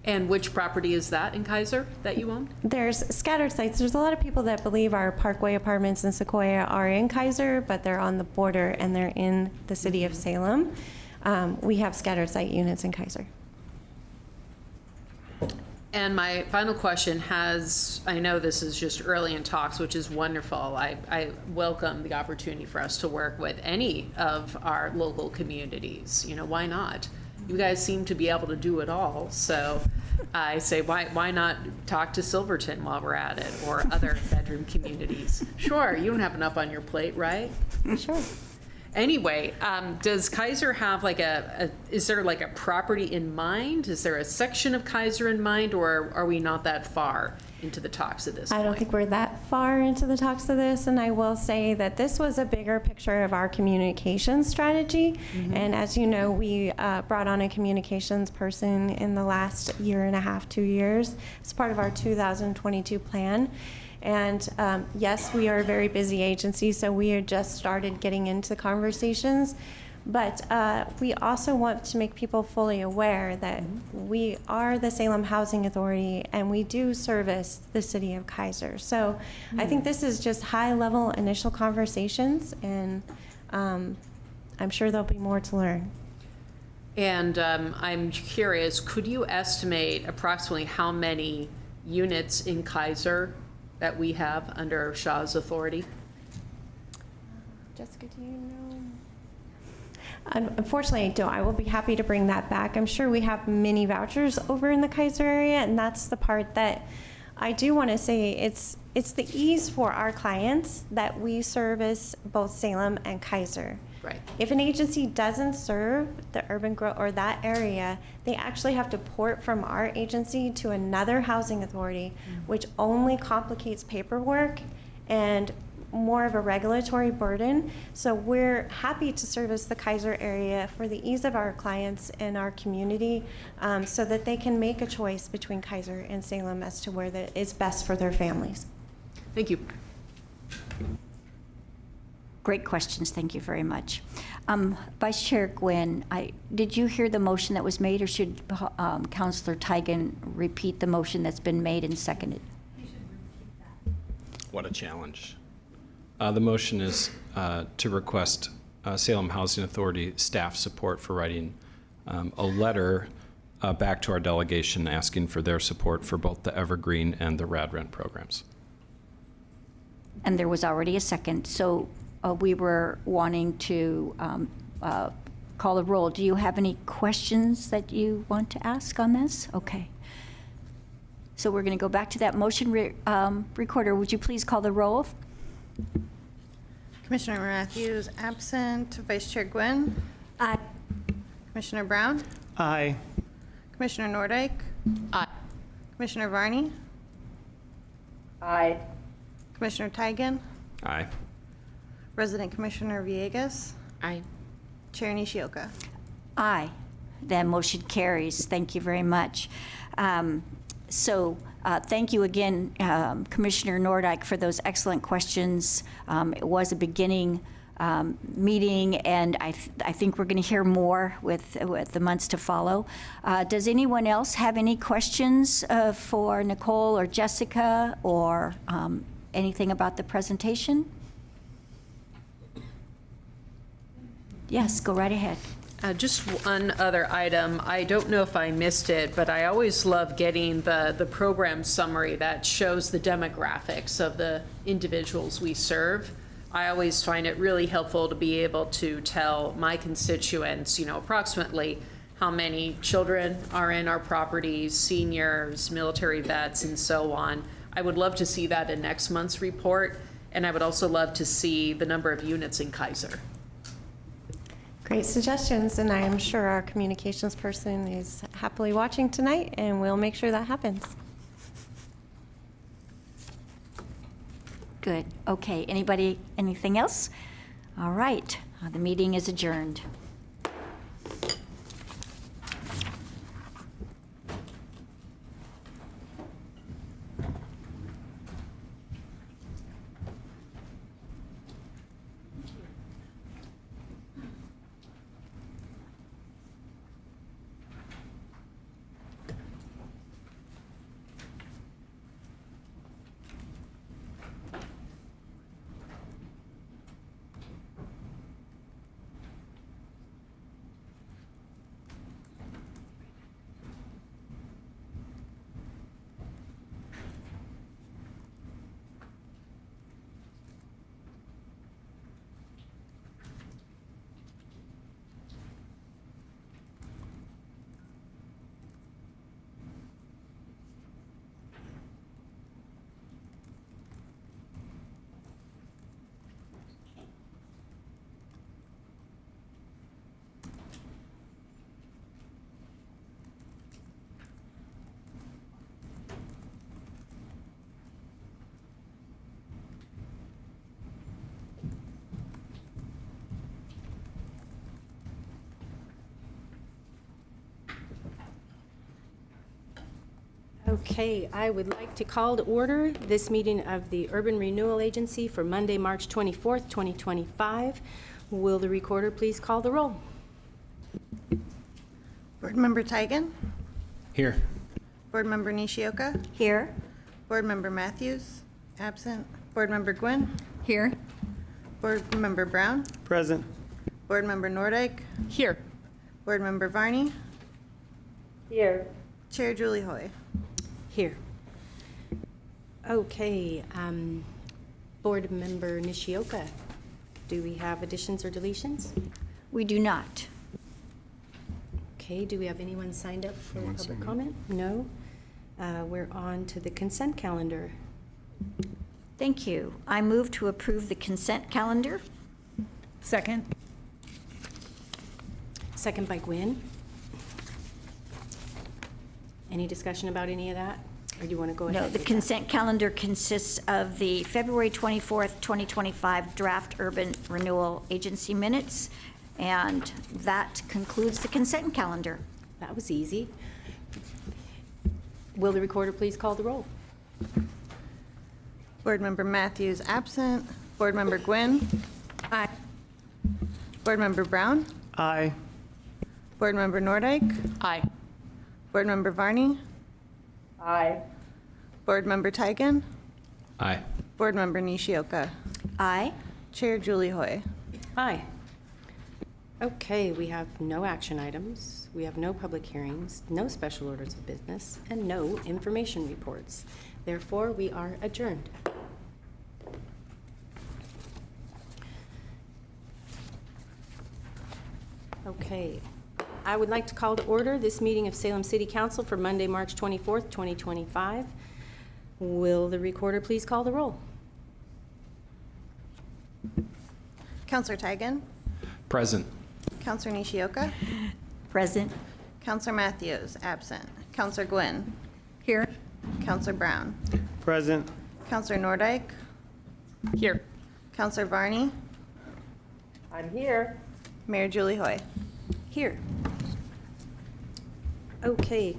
Speaker 7: And which property is that in Keizer that you own?
Speaker 12: There's scattered sites. There's a lot of people that believe our Parkway apartments in Sequoia are in Keizer, but they're on the border and they're in the city of Salem. We have scattered site units in Keizer.
Speaker 7: And my final question I know this is just early in talks, which is wonderful. I welcome the opportunity for us to work with any of our local communities. Why not? You guys seem to be able to do it all, so I say, why not talk to Silverton while we're at it, or other bedroom communities? Sure, you don't have enough on your plate, right?
Speaker 12: Sure.
Speaker 7: Anyway, does Keizer have is there like a property in mind? Is there a section of Keizer in mind, or are we not that far into the talks at this point?
Speaker 12: I don't think we're that far into the talks of this, and I will say that this was a bigger picture of our communications strategy. And as you know, we brought on a communications person in the last year and a half, 2 years, as part of our 2022 plan. And yes, we are a very busy agency, so we are just started getting into conversations. But we also want to make people fully aware that we are the Salem Housing Authority and we do service the city of Keizer. So I think this is just high-level initial conversations, and I'm sure there'll be more to learn.
Speaker 7: And I'm curious, could you estimate approximately how many units in Keizer that we have under Shaw's authority?
Speaker 12: Jessica, do you know? Unfortunately, I don't. I will be happy to bring that back. I'm sure we have many vouchers over in the Keizer area, and that's the part that I do want to say. It's the ease for our clients that we service both Salem and Keizer.
Speaker 7: Right.
Speaker 12: If an agency doesn't serve the urban growth or that area, they actually have to port from our agency to another housing authority, which only complicates paperwork and more of a regulatory burden. So we're happy to service the Keizer area for the ease of our clients and our community, so that they can make a choice between Keizer and Salem as to where that is best for their families.
Speaker 7: Thank you.
Speaker 4: Great questions. Thank you very much. Vice Chair Gwynn, did you hear the motion that was made, or should Councilor Tigan repeat the motion that's been made and seconded?
Speaker 14: What a challenge. The motion is to request Salem Housing Authority staff support for writing a letter back to our delegation asking for their support for both the Evergreen and the Rad Rent programs.
Speaker 4: And there was already a second, so we were wanting to call the roll. Do you have any questions that you want to ask on this? Okay. So we're going to go back to that motion. Recorder, would you please call the roll?
Speaker 11: Commissioner Matthews absent. Vice Chair Gwynn?
Speaker 4: Aye.
Speaker 11: Commissioner Brown?
Speaker 8: Aye.
Speaker 11: Commissioner Nordyke?
Speaker 7: Aye.
Speaker 11: Commissioner Varney?
Speaker 9: Aye.
Speaker 11: Commissioner Tigan?
Speaker 14: Aye.
Speaker 11: Resident Commissioner Villegas?
Speaker 7: Aye.
Speaker 11: Chair Nishioka?
Speaker 4: Aye. That motion carries. Thank you very much. So Thank you again, Commissioner Nordyke, for those excellent questions. It was a beginning meeting, and I think we're going to hear more with the months to follow. Does anyone else have any questions for Nicole or Jessica, or anything about the presentation? Yes, go right ahead.
Speaker 7: Just one other item. I don't know if I missed it, but I always love getting the program summary that shows the demographics of the individuals we serve. I always find it really helpful to be able to tell my constituents, approximately how many children are in our properties, seniors, military vets, and so on. I would love to see that in next month's report, and I would also love to see the number of units in Keizer.
Speaker 12: Great suggestions, and I am sure our communications person is happily watching tonight, and we'll make sure that happens.
Speaker 4: Good. Okay. Anybody, anything else? All right. The meeting is adjourned.
Speaker 1: Okay, I would like to call to order this meeting of the Urban Renewal Agency for Monday, March 24th, 2025. Will the recorder please call the roll?
Speaker 11: Board Member Tigan,
Speaker 14: Here.
Speaker 11: Board Member Nishioka,
Speaker 4: Here.
Speaker 11: Board Member Matthews, absent. Board Member Gwynn,
Speaker 4: Here.
Speaker 11: Board Member Brown,
Speaker 8: Present.
Speaker 11: Board Member Nordyke,
Speaker 7: Here.
Speaker 11: Board Member Varney,
Speaker 9: Here.
Speaker 11: Chair Julie Hoy.
Speaker 1: Here. Okay, Board Member Nishioka, do we have additions or deletions?
Speaker 4: We do not.
Speaker 1: Okay, do we have anyone signed up for
Speaker 6: No one
Speaker 1: public
Speaker 6: signed up.
Speaker 1: comment? No. We're on to the consent calendar.
Speaker 4: Thank you. I move to approve the consent calendar.
Speaker 5: Second.
Speaker 1: Second by Gwynn. Any discussion about any of that? Or do you want to go ahead?
Speaker 4: No, the
Speaker 1: with
Speaker 4: consent calendar consists of the February 24th, 2025 draft urban renewal agency minutes, and that concludes the consent calendar.
Speaker 1: that? That was easy. Will the recorder please call the roll?
Speaker 11: Board Member Matthews, absent. Board Member Gwynn.
Speaker 5: Aye.
Speaker 11: Board Member Brown,
Speaker 8: Aye.
Speaker 11: Board Member Nordyke,
Speaker 7: Aye.
Speaker 11: Board Member Varney,
Speaker 9: Aye.
Speaker 11: Board Member Tigan,
Speaker 14: Aye.
Speaker 11: Board Member Nishioka.
Speaker 4: Aye.
Speaker 11: Chair Julie Hoy.
Speaker 1: Aye. Okay, we have no action items, we have no public hearings, no special orders of business, and no information reports. Therefore, we are adjourned. Okay, I would like to call to order this meeting of Salem City Council for Monday, March 24th, 2025. Will the recorder please call the roll?
Speaker 11: Counselor Tigan,
Speaker 14: Present.
Speaker 11: Counselor Nishioka,
Speaker 4: Present.
Speaker 11: Counselor Matthews, absent. Counselor Gwynn,
Speaker 4: Here.
Speaker 11: Counselor Brown,
Speaker 8: Present.
Speaker 11: Counselor Nordyke,
Speaker 7: Here.
Speaker 11: Counselor Varney,
Speaker 9: I'm here.
Speaker 11: Mayor Julie Hoy.
Speaker 1: Here. Okay,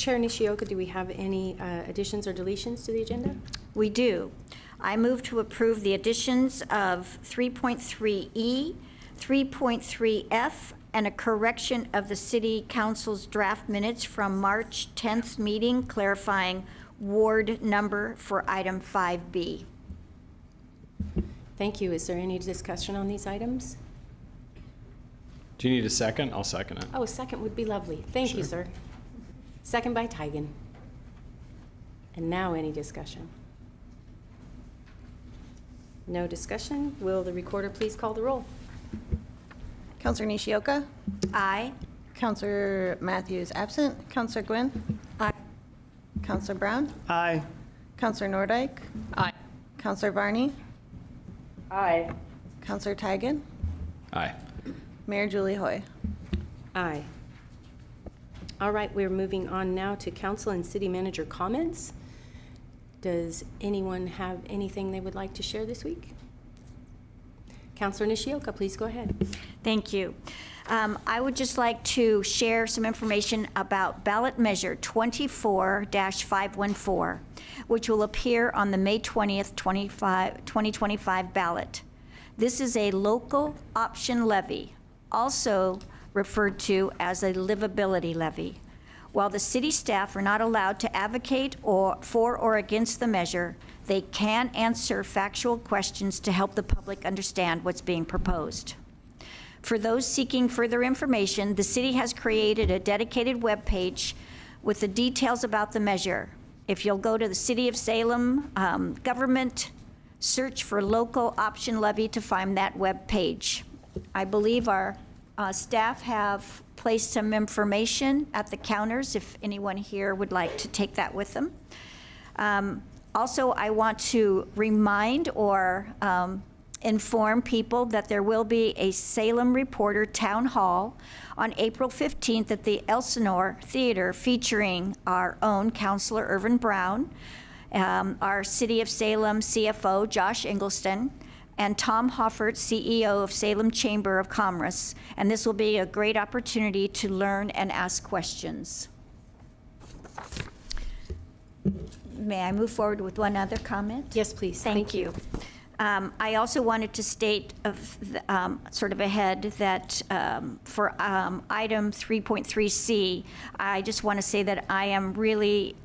Speaker 1: Chair Nishioka, do we have any additions or deletions to the agenda?
Speaker 4: We do. I move to approve the additions of 3.3E, 3.3F, and a correction of the City Council's draft minutes from March 10th meeting, clarifying ward number for item 5B.
Speaker 1: Thank you. Is there any discussion on these items?
Speaker 14: Do you need a second? I'll second it.
Speaker 1: Oh, a second would be lovely. Thank you, sir. Second by Tigan. And now any discussion? No discussion. Will the recorder please call the roll?
Speaker 11: Counselor Nishioka?
Speaker 4: Aye.
Speaker 11: Counselor Matthews absent. Counselor Gwynn?
Speaker 4: Aye.
Speaker 11: Counselor Brown?
Speaker 8: Aye.
Speaker 11: Counselor Nordike?
Speaker 7: Aye.
Speaker 11: Counselor Varney?
Speaker 9: Aye.
Speaker 11: Counselor Tigan?
Speaker 14: Aye.
Speaker 11: Mayor Julie Hoy?
Speaker 1: Aye. All right, we're moving on now to council and city manager comments. Does anyone have anything they would like to share this week? Councilor Nishioka, please go ahead.
Speaker 4: Thank you. I would just like to share some information about ballot measure 24-514, which will appear on the May 20th, 2025 ballot. This is a local option levy, also referred to as a livability levy. While the city staff are not allowed to advocate for or against the measure, they can answer factual questions to help the public understand what's being proposed. For those seeking further information, the city has created a dedicated web page with the details about the measure. If you'll go to the City of Salem government, search for local option levy to find that web page. I believe our staff have placed some information at the counters if anyone here would like to take that with them. Also, I want to remind or inform people that there will be a Salem Reporter Town Hall on April 15th at the Elsinore Theater featuring our own Councilor Irvin Brown, our City of Salem CFO Josh Ingelston, and Tom Hoffert, CEO of Salem Chamber of Commerce. And this will be a great opportunity to learn and ask questions. May I move forward with one other comment?
Speaker 1: Yes, please.
Speaker 4: Thank you. I also wanted to state sort of ahead that for item 3.3C, I just want to say that I am really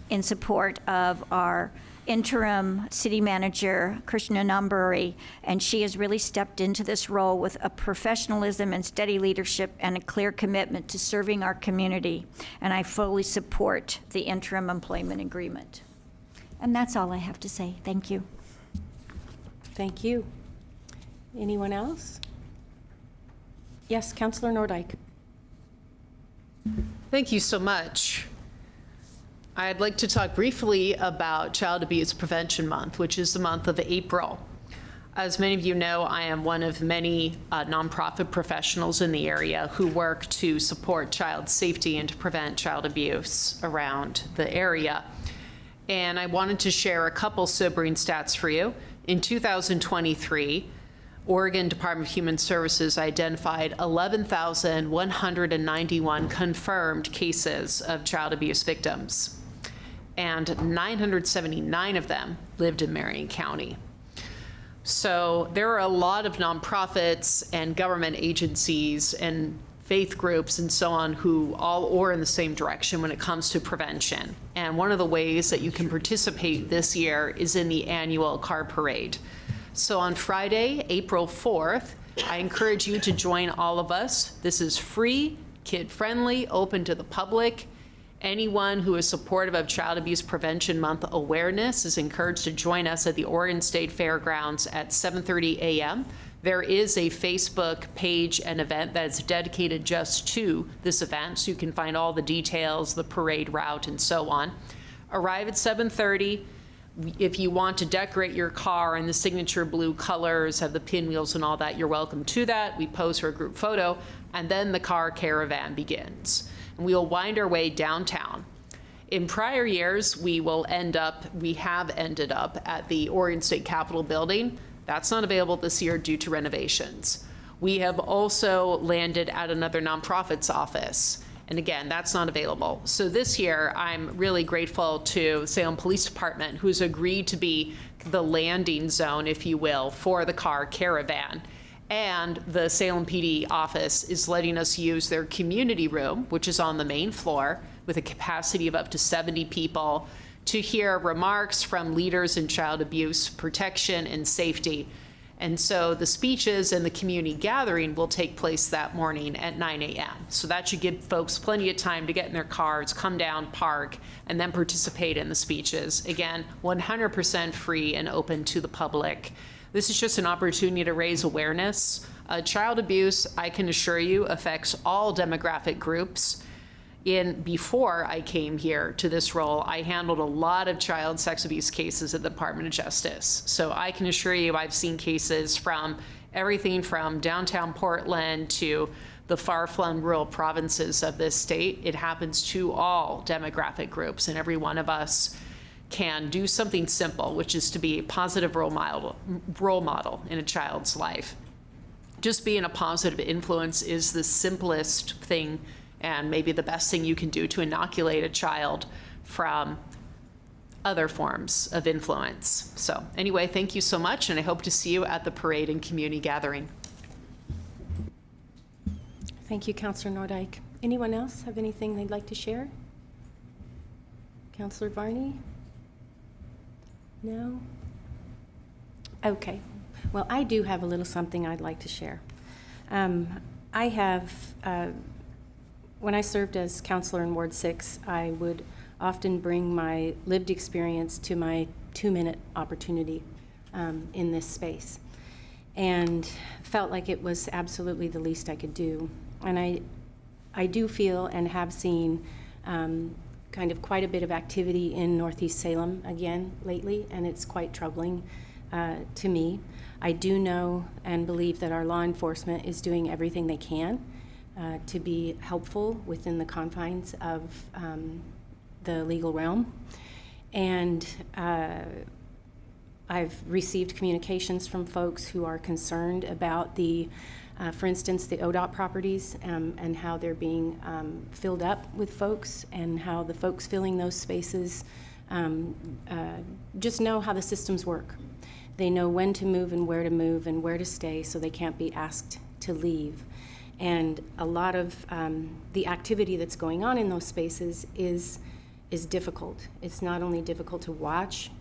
Speaker 4: in support of our interim city manager, Krishna Namburi, and she has really stepped into this role with a professionalism and steady leadership and a clear commitment to serving our community. And I fully support the interim employment agreement. And that's all I have to say. Thank you.
Speaker 1: Thank you. Anyone else? Yes, Councilor Nordike.
Speaker 7: Thank you so much. I'd like to talk briefly about Child Abuse Prevention Month, which is the month of April. As many of you know, I am one of many nonprofit professionals in the area who work to support child safety and to prevent child abuse around the area. And I wanted to share a couple sobering stats for you. In 2023, Oregon Department of Human Services identified 11,191 confirmed cases of child abuse victims, and 979 of them lived in Marion County. So there are a lot of nonprofits and government agencies and faith groups and so on who all oar in the same direction when it comes to prevention. And one of the ways that you can participate this year is in the annual car parade. So on Friday, April 4th, I encourage you to join all of us. This is free, kid-friendly, open to the public. Anyone who is supportive of Child Abuse Prevention Month awareness is encouraged to join us at the Oregon State Fairgrounds at 7:30 a.m. There is a Facebook page and event that is dedicated just to this event, so you can find all the details, the parade route, and so on. Arrive at 7:30. If you want to decorate your car in the signature blue colors, have the pinwheels and all that, you're welcome to that. We pose for a group photo, and then the car caravan begins. And we'll wind our way downtown. In prior years, we have ended up at the Oregon State Capitol building. That's not available this year due to renovations. We have also landed at another nonprofit's office. And again, that's not available. So this year, I'm really grateful to Salem Police Department, who's agreed to be the landing zone, if you will, for the car caravan. And the Salem PD office is letting us use their community room, which is on the main floor, with a capacity of up to 70 people, to hear remarks from leaders in child abuse protection and safety. And so the speeches and the community gathering will take place that morning at 9 a.m. So that should give folks plenty of time to get in their cars, come down, park, and then participate in the speeches. Again, 100% free and open to the public. This is just an opportunity to raise awareness. Child abuse, I can assure you, affects all demographic groups. Before I came here to this role, I handled a lot of child sex abuse cases at the Department of Justice. So I can assure you I've seen cases from everything from downtown Portland to the far-flung rural provinces of this state. It happens to all demographic groups, and every one of us can do something simple, which is to be a positive role model in a child's life. Just being a positive influence is the simplest thing and maybe the best thing you can do to inoculate a child from other forms of influence. So anyway, thank you so much, and I hope to see you at the parade and community gathering.
Speaker 1: Thank you, Councillor Nordyke. Anyone else have anything they'd like to share? Councillor Varney? No? Okay. Well, I do have a little something I'd like to share. I have, when I served as councillor in Ward 6, I would often bring my lived experience to my 2-minute opportunity in this space, and felt like it was absolutely the least I could do. And I do feel and have seen kind of quite a bit of activity in Northeast Salem again lately, and it's quite troubling to me. I do know and believe that our law enforcement is doing everything they can to be helpful within the confines of the legal realm. And I've received communications from folks who are concerned about for instance, the ODOT properties and how they're being filled up with folks, and how the folks filling those spaces just know how the systems work. They know when to move and where to stay, so they can't be asked to leave. And a lot of the activity that's going on in those spaces is difficult. It's not only difficult to watch,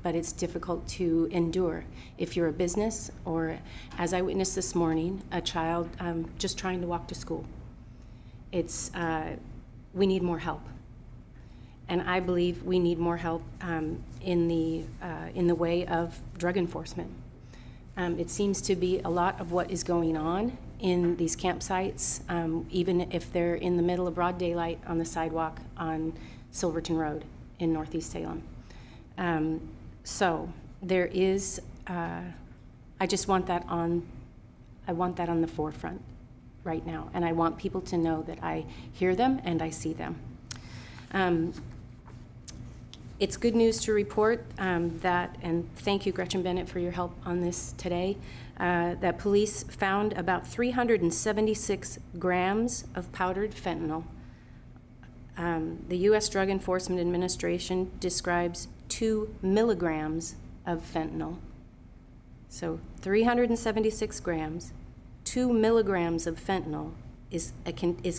Speaker 1: but it's difficult to endure. If you're a business, or as I witnessed this morning, a child just trying to walk to school. We need more help. And I believe we need more help in the way of drug enforcement. It seems to be a lot of what is going on in these campsites, even if they're in the middle of broad daylight on the sidewalk on Silverton Road in Northeast Salem. So there is, I just want that on the forefront right now, and I want people to know that I hear them and I see them. It's good news to report that, and thank you, Gretchen Bennett, for your help on this today, that police found about 376 grams of powdered fentanyl. The U.S. Drug Enforcement Administration describes 2 milligrams of fentanyl. So 376 grams, 2 milligrams of fentanyl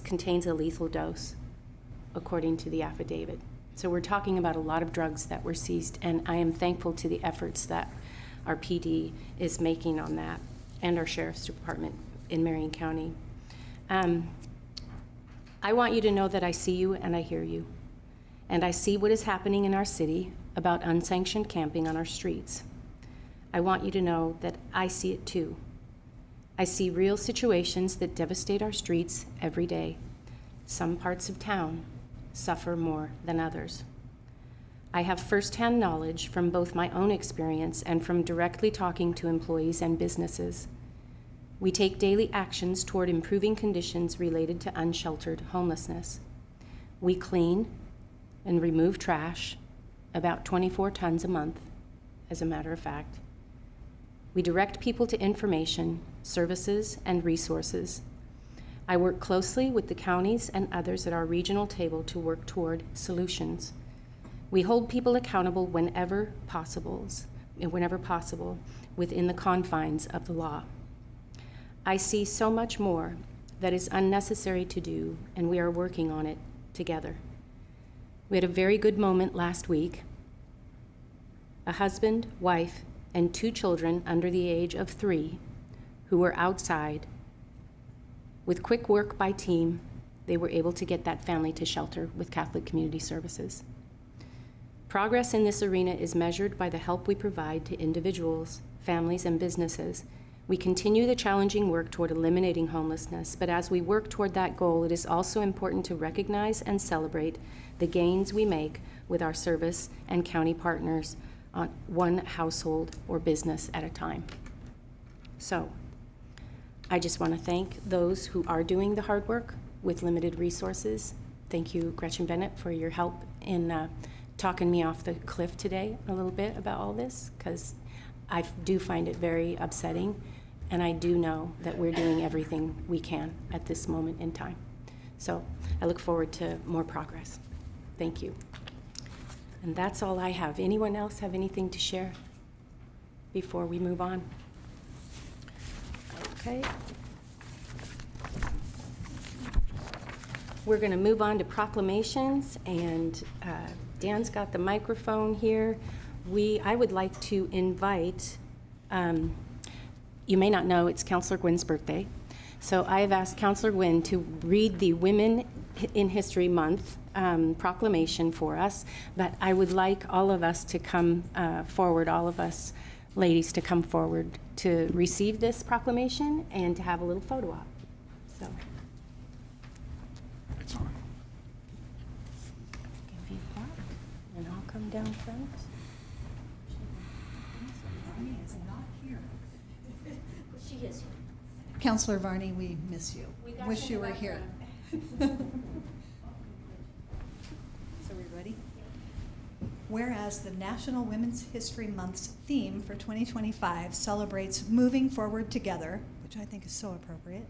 Speaker 1: contains a lethal dose, according to the affidavit. So we're talking about a lot of drugs that were seized, and I am thankful to the efforts that our PD is making on that, and our Sheriff's Department in Marion County. I want you to know that I see you and I hear you, and I see what is happening in our city about unsanctioned camping on our streets. I want you to know that I see it too. I see real situations that devastate our streets every day. Some parts of town suffer more than others. I have firsthand knowledge from both my own experience and from directly talking to employees and businesses. We take daily actions toward improving conditions related to unsheltered homelessness. We clean and remove trash, about 24 tons a month, as a matter of fact. We direct people to information, services, and resources. I work closely with the counties and others at our regional table to work toward solutions. We hold people accountable whenever possible, within the confines of the law. I see so much more that is unnecessary to do, and we are working on it together. We had a very good moment last week. A husband, wife, and 2 children under the age of 3 who were outside. With quick work by team, they were able to get that family to shelter with Catholic Community Services. Progress in this arena is measured by the help we provide to individuals, families, and businesses. We continue the challenging work toward eliminating homelessness, but as we work toward that goal, it is also important to recognize and celebrate the gains we make with our service and county partners on one household or business at a time. So, I just want to thank those who are doing the hard work with limited resources. Thank you, Gretchen Bennett, for your help in talking me off the cliff today a little bit about all this, because I do find it very upsetting, and I do know that we're doing everything we can at this moment in time. So I look forward to more progress. Thank you. And that's all I have. Anyone else have anything to share before we move on? Okay. We're going to move on to proclamations, and Dan's got the microphone here. I would like to invite, you may not know, it's Councilor Gwyn's birthday. So I have asked Councilor Gwyn to read the Women in History Month proclamation for us, but I would like all of us to come forward, all of us ladies to come forward to receive this proclamation and to have a little photo op. So.
Speaker 6: It's on.
Speaker 1: Give you that, and I'll come down front.
Speaker 5: She is. Councilor Varney, we miss you. Wish you were here. So we ready? Whereas the National Women's History Month's theme for 2025 celebrates moving forward together, which I think is so appropriate,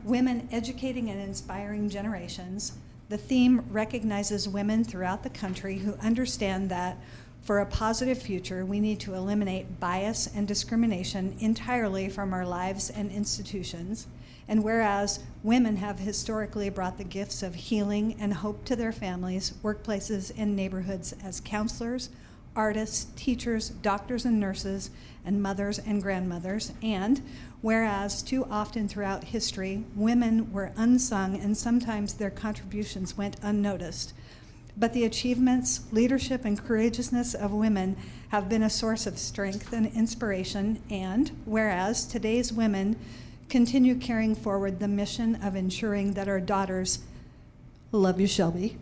Speaker 5: women educating and inspiring generations, the theme recognizes women throughout the country who understand that for a positive future, we need to eliminate bias and discrimination entirely from our lives and institutions. And whereas women have historically brought the gifts of healing and hope to their families, workplaces, and neighborhoods as counselors, artists, teachers, doctors and nurses, and mothers and grandmothers. And whereas too often throughout history, women were unsung and sometimes their contributions went unnoticed. But the achievements, leadership, and courageousness of women have been a source of strength and inspiration. And whereas today's women continue carrying forward the mission of ensuring that our daughters, love you, Shelby,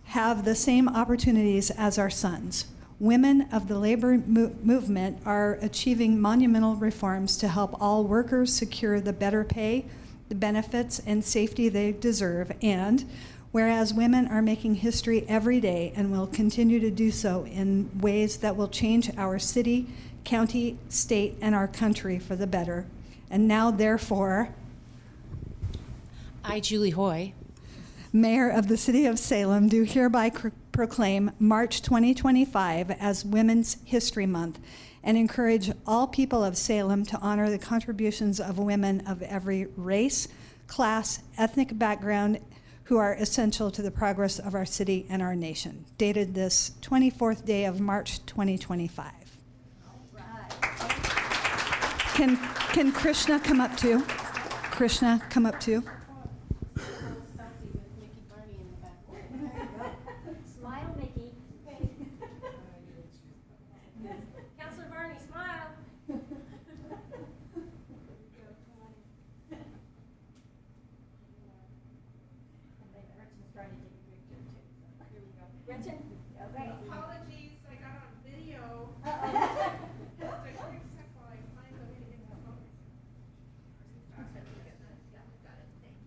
Speaker 5: have the same opportunities as our sons. Women of the labor movement are achieving monumental reforms to help all workers secure the better pay, the benefits, and safety they deserve. And whereas women are making history every day and will continue to do so in ways that will change our city, county, state, and our country for the better. And now, therefore,
Speaker 1: I, Julie Hoy,
Speaker 5: Mayor of the City of Salem, do hereby proclaim March 2025 as Women's History Month and encourage all people of Salem to honor the contributions of women of every race, class, ethnic background who are essential to the progress of our city and our nation. Dated this 24th day of March 2025. Can Krishna come up too? Krishna, come up too.
Speaker 4: Smile, Mickey.
Speaker 1: Councilor Varney, smile.
Speaker 4: Gretchen? Okay.
Speaker 11: Apologies, I got on video. Just a quick sec while I find the way to get the phone. Yeah, got it. Thanks.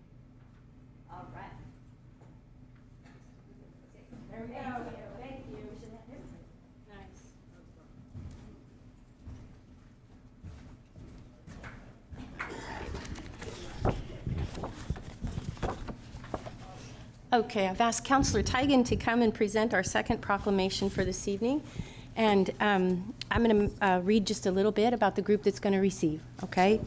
Speaker 1: Okay, I've asked Councillor Tigan to come and present our second proclamation for this evening. And I'm going to read just a little bit about the group that's going to receive, okay?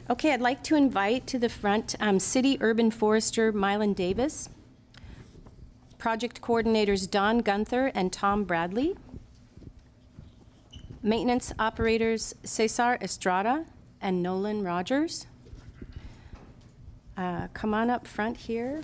Speaker 1: Okay, I'd like to invite to the front City Urban Forester Mylan Davis, Project Coordinators Don Gunther and Tom Bradley, Maintenance Operators Cesar Estrada and Nolan Rogers. Come on up front here.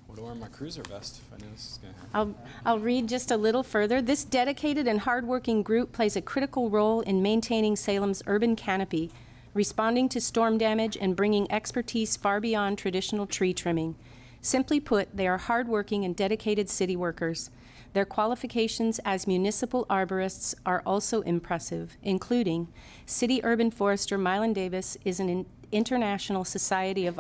Speaker 14: I'm going to wear my cruiser vest if I knew this was going to happen.
Speaker 1: I'll read just a little further. This dedicated and hardworking group plays a critical role in maintaining Salem's urban canopy, responding to storm damage, and bringing expertise far beyond traditional tree trimming. Simply put, they are hardworking and dedicated city workers. Their qualifications as municipal arborists are also impressive, including City Urban Forester Mylan Davis is an International Society of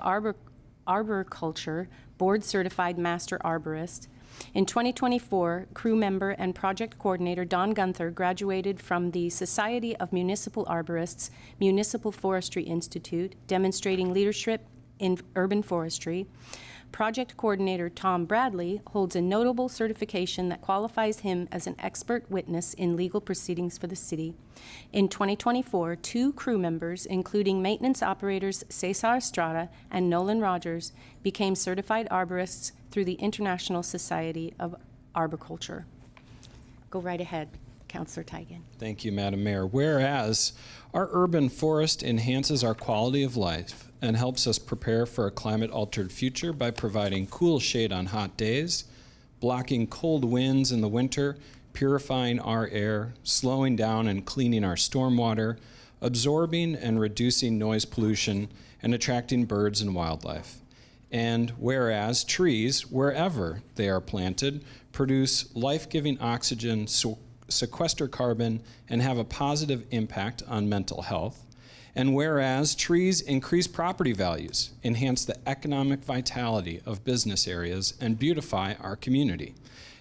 Speaker 1: Arboriculture board-certified master arborist. In 2024, crew member and project coordinator Don Gunther graduated from the Society of Municipal Arborists Municipal Forestry Institute, demonstrating leadership in urban forestry. Project coordinator Tom Bradley holds a notable certification that qualifies him as an expert witness in legal proceedings for the city. In 2024, 2 crew members, including maintenance operators Cesar Estrada and Nolan Rogers, became certified arborists through the International Society of Arboriculture. Go right ahead, Councillor Tigan.
Speaker 14: Thank you, Madam Mayor. Whereas our urban forest enhances our quality of life and helps us prepare for a climate-altered future by providing cool shade on hot days, blocking cold winds in the winter, purifying our air, slowing down and cleaning our stormwater, absorbing and reducing noise pollution, and attracting birds and wildlife. And whereas trees, wherever they are planted, produce life-giving oxygen, sequester carbon, and have a positive impact on mental health. And whereas trees increase property values, enhance the economic vitality of business areas, and beautify our community.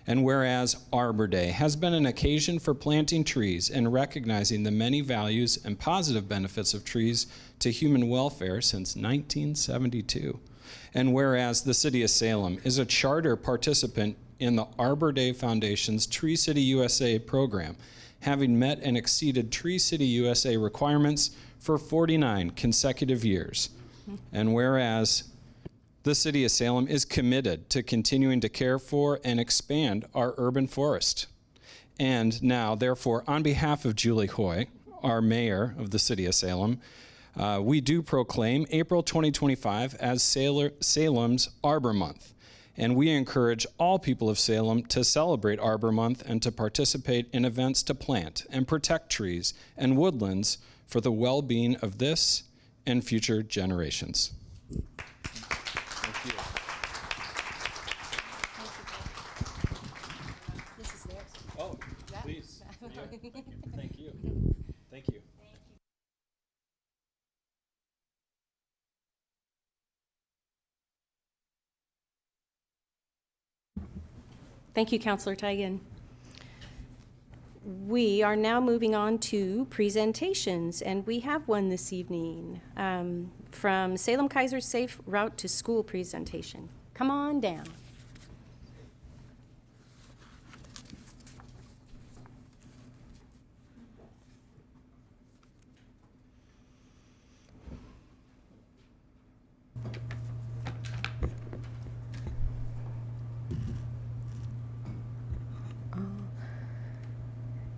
Speaker 14: And whereas Arbor Day has been an occasion for planting trees and recognizing the many values and positive benefits of trees to human welfare since 1972. And whereas the City of Salem is a charter participant in the Arbor Day Foundation's Tree City USA program, having met and exceeded Tree City USA requirements for 49 consecutive years. And whereas the City of Salem is committed to continuing to care for and expand our urban forest. And now, therefore, on behalf of Julie Hoy, our mayor of the City of Salem, we do proclaim April 2025 as Salem's Arbor Month. And we encourage all people of Salem to celebrate Arbor Month and to participate in events to plant and protect trees and woodlands for the well-being of this and future generations. Thank you.
Speaker 1: This is theirs.
Speaker 14: Oh, please. Thank you. Thank you.
Speaker 1: Thank you, Councillor Tigan. We are now moving on to presentations, and we have one this evening from Salem Keizer Safe Route to School presentation. Come on down.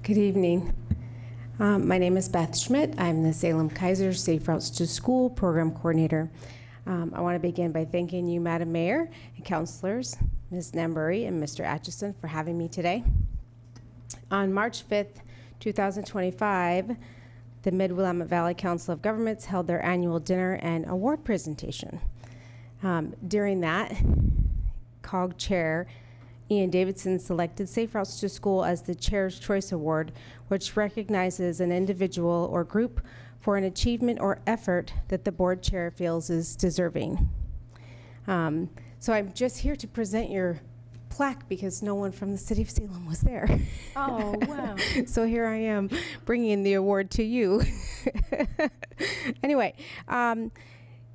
Speaker 15: Good evening. My name is Beth Schmidt. I'm the Salem Keizer Safe Routes to School Program Coordinator. I want to begin by thanking you, Madam Mayor and Councilors, Ms. Nambury and Mr. Atchison, for having me today. On March 5th, 2025, the Mid-Willamette Valley Council of Governments held their annual dinner and award presentation. During that, COG Chair Ian Davidson selected Safe Routes to School as the Chair's Choice Award, which recognizes an individual or group for an achievement or effort that the board chair feels is deserving. So I'm just here to present your plaque because no one from the City of Salem was there.
Speaker 1: Oh, wow.
Speaker 15: So here I am bringing the award to you. Anyway,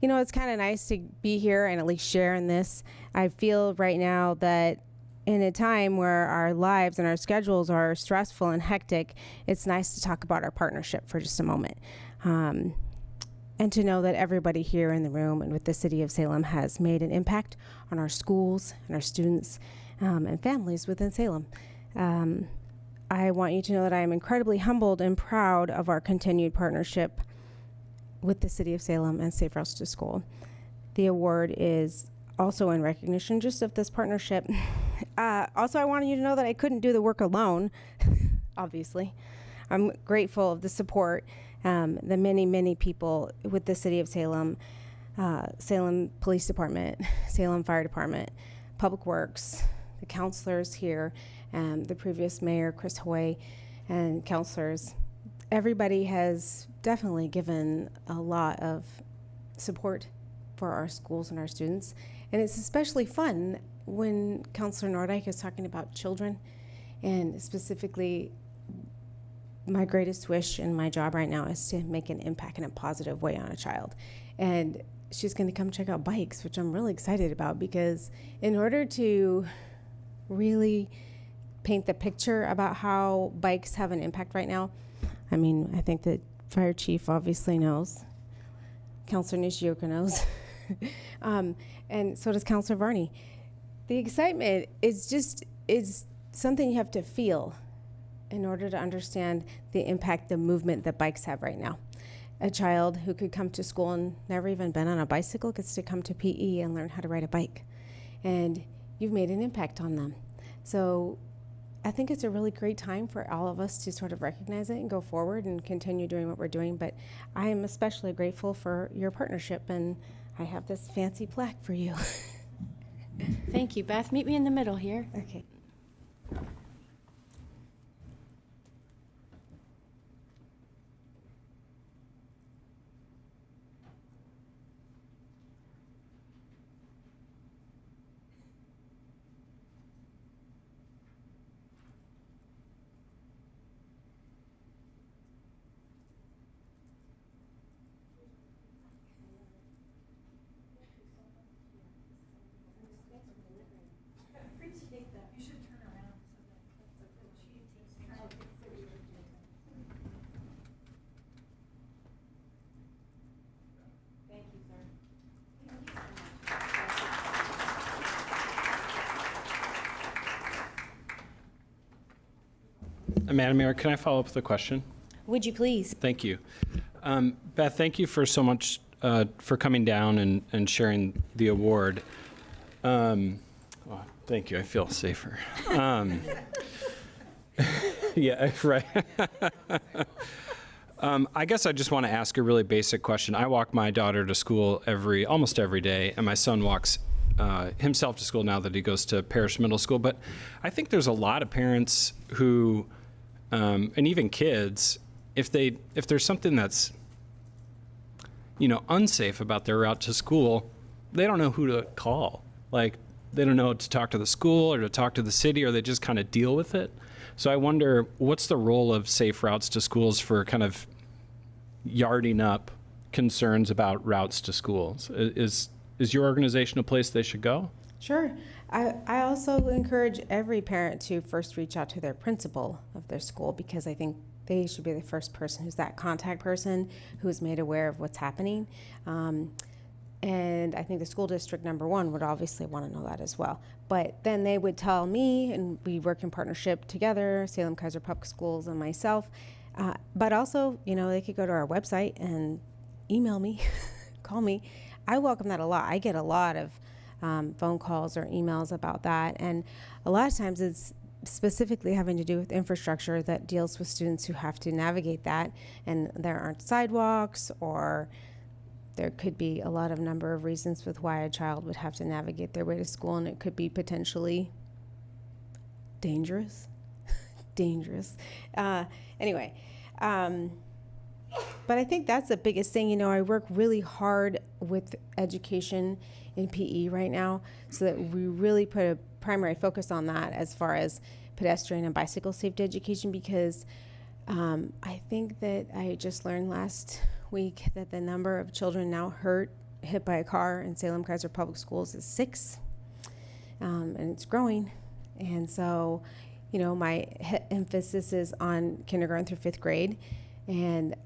Speaker 15: you know, it's kind of nice to be here and at least share in this. I feel right now that in a time where our lives and our schedules are stressful and hectic, it's nice to talk about our partnership for just a moment. And to know that everybody here in the room and with the City of Salem has made an impact on our schools and our students and families within Salem. I want you to know that I am incredibly humbled and proud of our continued partnership with the City of Salem and Safe Routes to School. The award is also in recognition just of this partnership. Also, I wanted you to know that I couldn't do the work alone, obviously. I'm grateful of the support, the many, many people with the City of Salem, Salem Police Department, Salem Fire Department, Public Works, the counselors here, the previous mayor, Chris Hoy, and counselors. Everybody has definitely given a lot of support for our schools and our students. And it's especially fun when Councilor Nordyke is talking about children, and specifically my greatest wish in my job right now is to make an impact in a positive way on a child. And she's going to come check out bikes, which I'm really excited about, because in order to really paint the picture about how bikes have an impact right now, I mean, I think that Fire Chief obviously knows, Councilor Nishioka knows, and so does Councilor Varney. The excitement is something you have to feel in order to understand the impact the movement that bikes have right now. A child who could come to school and never even been on a bicycle gets to come to PE and learn how to ride a bike. And you've made an impact on them. So I think it's a really great time for all of us to sort of recognize it and go forward and continue doing what we're doing. But I am especially grateful for your partnership, and I have this fancy plaque for you.
Speaker 1: Thank you, Beth. Meet me in the middle here.
Speaker 15: Okay.
Speaker 14: Madam Mayor, can I follow up with a question?
Speaker 1: Would you please?
Speaker 14: Thank you. Beth, thank you for so much for coming down and sharing the award. Well, thank you. I feel safer. Yeah, right. I guess I just want to ask a really basic question. I walk my daughter to school almost every day, and my son walks himself to school now that he goes to Parish Middle School. But I think there's a lot of parents who, and even kids, if there's something that's, unsafe about their route to school, they don't know who to call. Like, they don't know to talk to the school or to talk to the city, or they just kind of deal with it. So I wonder, what's the role of Safe Routes to Schools for kind of yarding up concerns about routes to schools? Is your organization a place they should go?
Speaker 15: Sure. I also encourage every parent to first reach out to their principal of their school, because I think they should be the first person who's that contact person who's made aware of what's happening. And I think the school district #1 would obviously want to know that as well. But then they would tell me, and we work in partnership together, Salem Keizer Public Schools and myself. But also, they could go to our website and email me, call me. I welcome that a lot. I get a lot of phone calls or emails about that. And a lot of times it's specifically having to do with infrastructure that deals with students who have to navigate that. And there aren't sidewalks, or there could be a lot of number of reasons with why a child would have to navigate their way to school, and it could be potentially dangerous. Anyway, but I think that's the biggest thing. I work really hard with education in PE right now, so that we really put a primary focus on that as far as pedestrian and bicycle safety education, because I think that I just learned last week that the number of children now hurt hit by a car in Salem Keizer Public Schools is 6, and it's growing. And so, my emphasis is on kindergarten through 5th grade. And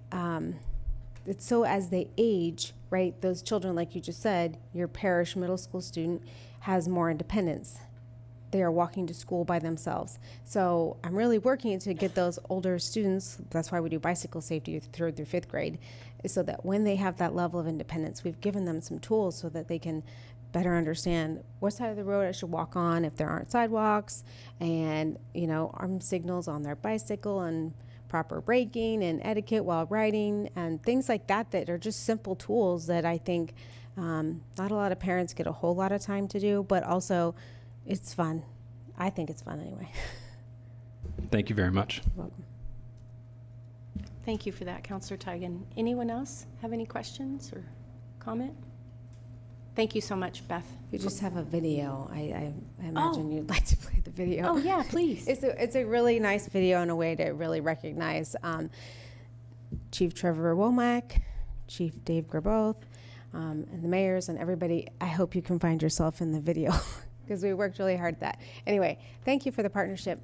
Speaker 15: it's so as they age, right, those children, like you just said, your parish middle school student has more independence. They are walking to school by themselves. So I'm really working to get those older students, that's why we do bicycle safety 3rd through 5th grade, so that when they have that level of independence, we've given them some tools so that they can better understand what side of the road I should walk on if there aren't sidewalks, and, arm signals on their bicycle, and proper braking and etiquette while riding, and things like that that are just simple tools that I think not a lot of parents get a whole lot of time to do, but also it's fun. I think it's fun anyway.
Speaker 14: Thank you very much.
Speaker 15: You're welcome.
Speaker 1: Thank you for that, Councillor Tigan. Anyone else have any questions or comment? Thank you so much, Beth.
Speaker 15: You just have a video. I imagine you'd like to play the video.
Speaker 1: Oh, yeah, please.
Speaker 15: It's a really nice video and a way to really recognize Chief Trevor Womack, Chief Dave Graboth, and the mayors and everybody. I hope you can find yourself in the video because we worked really hard at that. Anyway, thank you for the partnership.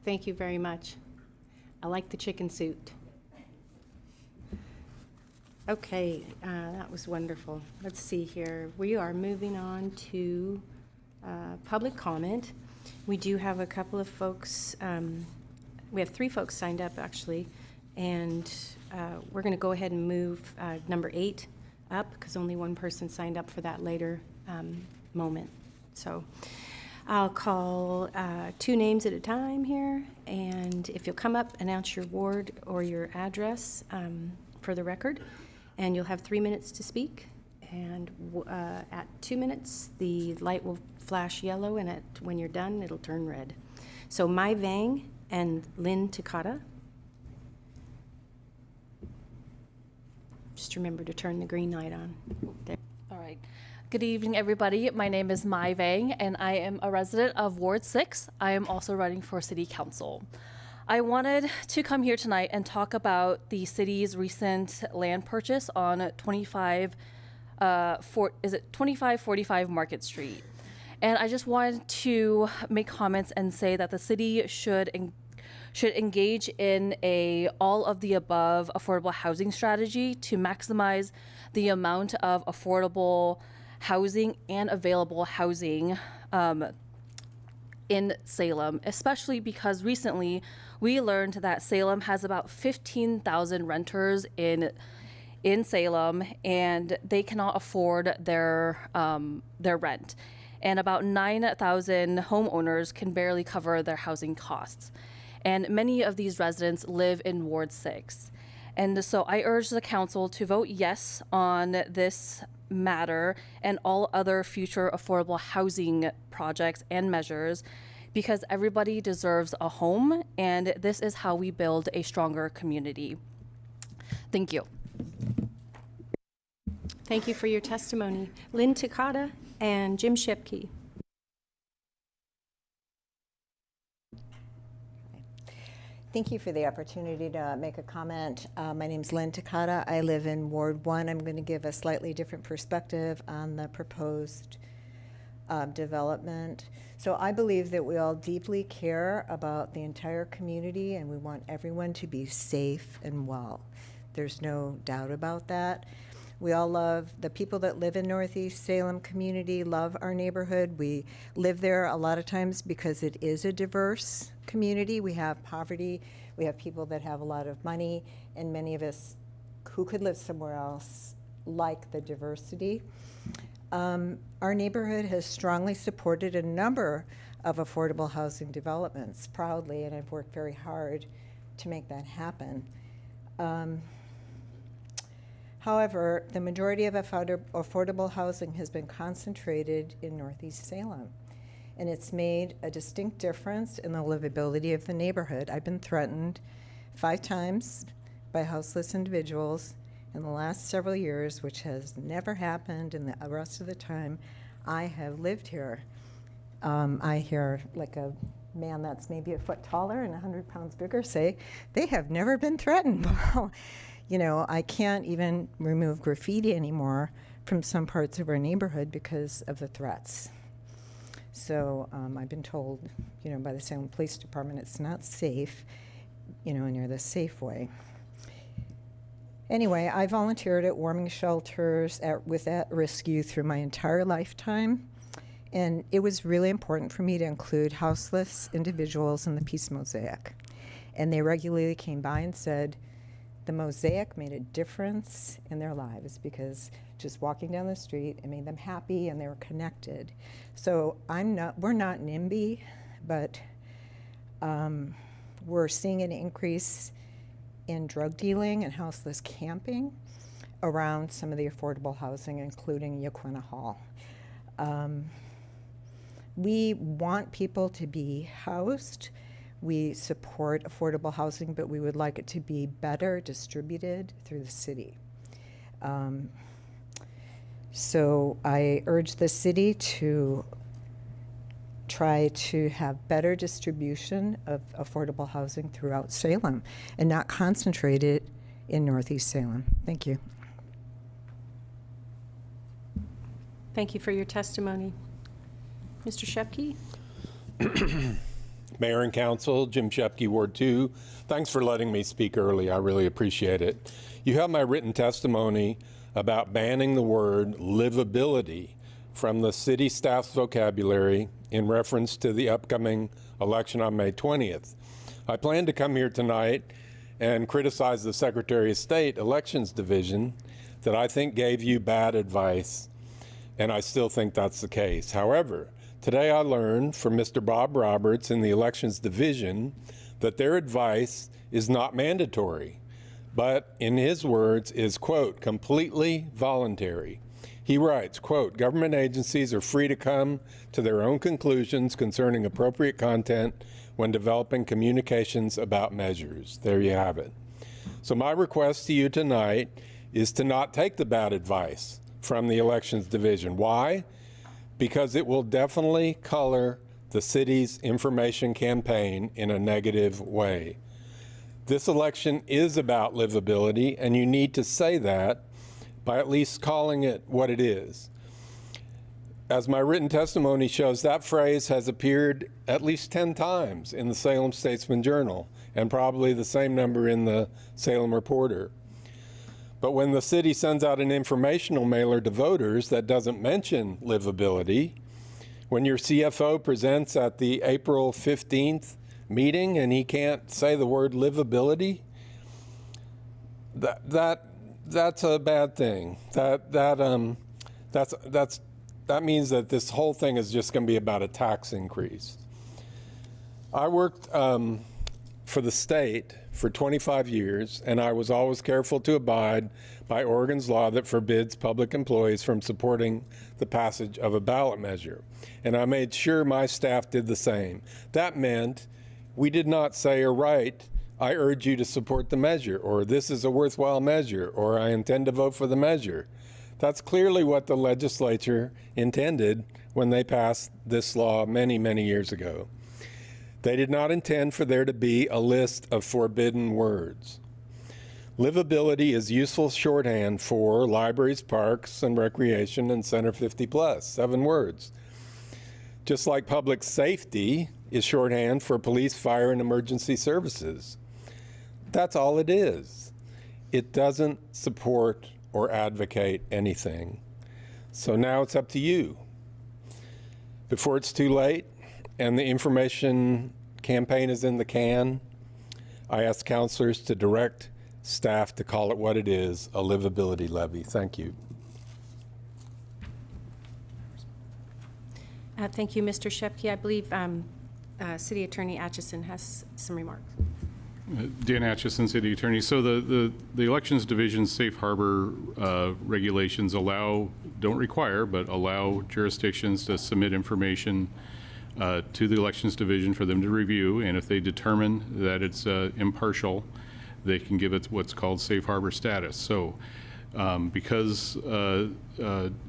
Speaker 1: Thank you very much. I like the chicken suit. Okay, that was wonderful. Let's see here. We are moving on to public comment. We do have a couple of folks, we have 3 folks signed up actually, and we're going to go ahead and move number 8 up because only one person signed up for that later moment. So I'll call 2 names at a time here, and if you'll come up, announce your ward or your address for the record, and you'll have 3 minutes to speak. And at 2 minutes, the light will flash yellow, and when you're done, it'll turn red. So Mai Vang and Lynn Takata. Just remember to turn the green light on. There.
Speaker 16: All right. Good evening, everybody. My name is Mai Vang, and I am a resident of Ward 6. I am also running for City Council. I wanted to come here tonight and talk about the city's recent land purchase on 2545 Market Street. And I just wanted to make comments and say that the city should engage in a all of the above affordable housing strategy to maximize the amount of affordable housing and available housing in Salem, especially because recently we learned that Salem has about 15,000 renters in Salem, and they cannot afford their rent. And about 9,000 homeowners can barely cover their housing costs. And many of these residents live in Ward 6. And so I urge the council to vote yes on this matter and all other future affordable housing projects and measures, because everybody deserves a home, and this is how we build a stronger community. Thank you.
Speaker 1: Thank you for your testimony. Lynn Takata and Jim Shepke.
Speaker 17: Thank you for the opportunity to make a comment. My name is Lynn Takata. I live in Ward 1. I'm going to give a slightly different perspective on the proposed development. So I believe that we all deeply care about the entire community, and we want everyone to be safe and well. There's no doubt about that. We all love the people that live in Northeast Salem community, love our neighborhood. We live there a lot of times because it is a diverse community. We have poverty, we have people that have a lot of money, and many of us who could live somewhere else like the diversity. Our neighborhood has strongly supported a number of affordable housing developments, proudly, and I've worked very hard to make that happen. However, the majority of affordable housing has been concentrated in Northeast Salem, and it's made a distinct difference in the livability of the neighborhood. I've been threatened 5 times by houseless individuals in the last several years, which has never happened in the rest of the time I have lived here. I hear like a man that's maybe a foot taller and 100 pounds bigger say, they have never been threatened. Well, you know, I can't even remove graffiti anymore from some parts of our neighborhood because of the threats. So I've been told, you know, by the Salem Police Department it's not safe, you know, near the Safeway. Anyway, I volunteered at warming shelters with at-risk youth through my entire lifetime, and it was really important for me to include houseless individuals in the Peace Mosaic. And they regularly came by and said, the mosaic made a difference in their lives because just walking down the street, it made them happy and they were connected. So we're not NIMBY, but we're seeing an increase in drug dealing and houseless camping around some of the affordable housing, including Yaquina Hall. We want people to be housed. We support affordable housing, but we would like it to be better distributed through the city. So I urge the city to try to have better distribution of affordable housing throughout Salem and not concentrate it in Northeast Salem. Thank you.
Speaker 1: Thank you for your testimony. Mr. Shepke?
Speaker 18: Mayor and Council, Jim Shepke, Ward 2. Thanks for letting me speak early. I really appreciate it. You have my written testimony about banning the word livability from the city staff's vocabulary in reference to the upcoming election on May 20th. I plan to come here tonight and criticize the Secretary of State Elections Division that I think gave you bad advice, and I still think that's the case. However, today I learned from Mr. Bob Roberts in the Elections Division that their advice is not mandatory, but in his words is, quote, completely voluntary. He writes, quote, government agencies are free to come to their own conclusions concerning appropriate content when developing communications about measures. There you have it. So my request to you tonight is to not take the bad advice from the Elections Division. Why? Because it will definitely color the city's information campaign in a negative way. This election is about livability, and you need to say that by at least calling it what it is. As my written testimony shows, that phrase has appeared at least 10 times in the Salem Statesman Journal, and probably the same number in the Salem Reporter. But when the city sends out an informational mailer to voters that doesn't mention livability, When your CFO presents at the April 15th meeting and he can't say the word livability, that's a bad thing. That means that this whole thing is just going to be about a tax increase. I worked for the state for 25 years, and I was always careful to abide by Oregon's law that forbids public employees from supporting the passage of a ballot measure. And I made sure my staff did the same. That meant we did not say or write, I urge you to support the measure, or this is a worthwhile measure, or I intend to vote for the measure. That's clearly what the legislature intended when they passed this law many, many years ago. They did not intend for there to be a list of forbidden words. Livability is useful shorthand for libraries, parks, and recreation, and Center 50 Plus, 7 words. Just like public safety is shorthand for police, fire, and emergency services. That's all it is. It doesn't support or advocate anything. So now it's up to you. Before it's too late and the information campaign is in the can, I ask councilors to direct staff to call it what it is, a livability levy. Thank you.
Speaker 1: Thank you, Mr. Shepke. I believe City Attorney Atchison has some remarks.
Speaker 6: Dan Atchison, City Attorney. So the Elections Division's safe harbor regulations don't require, but allow jurisdictions to submit information to the Elections Division for them to review, and if they determine that it's impartial, they can give it what's called safe harbor status. So because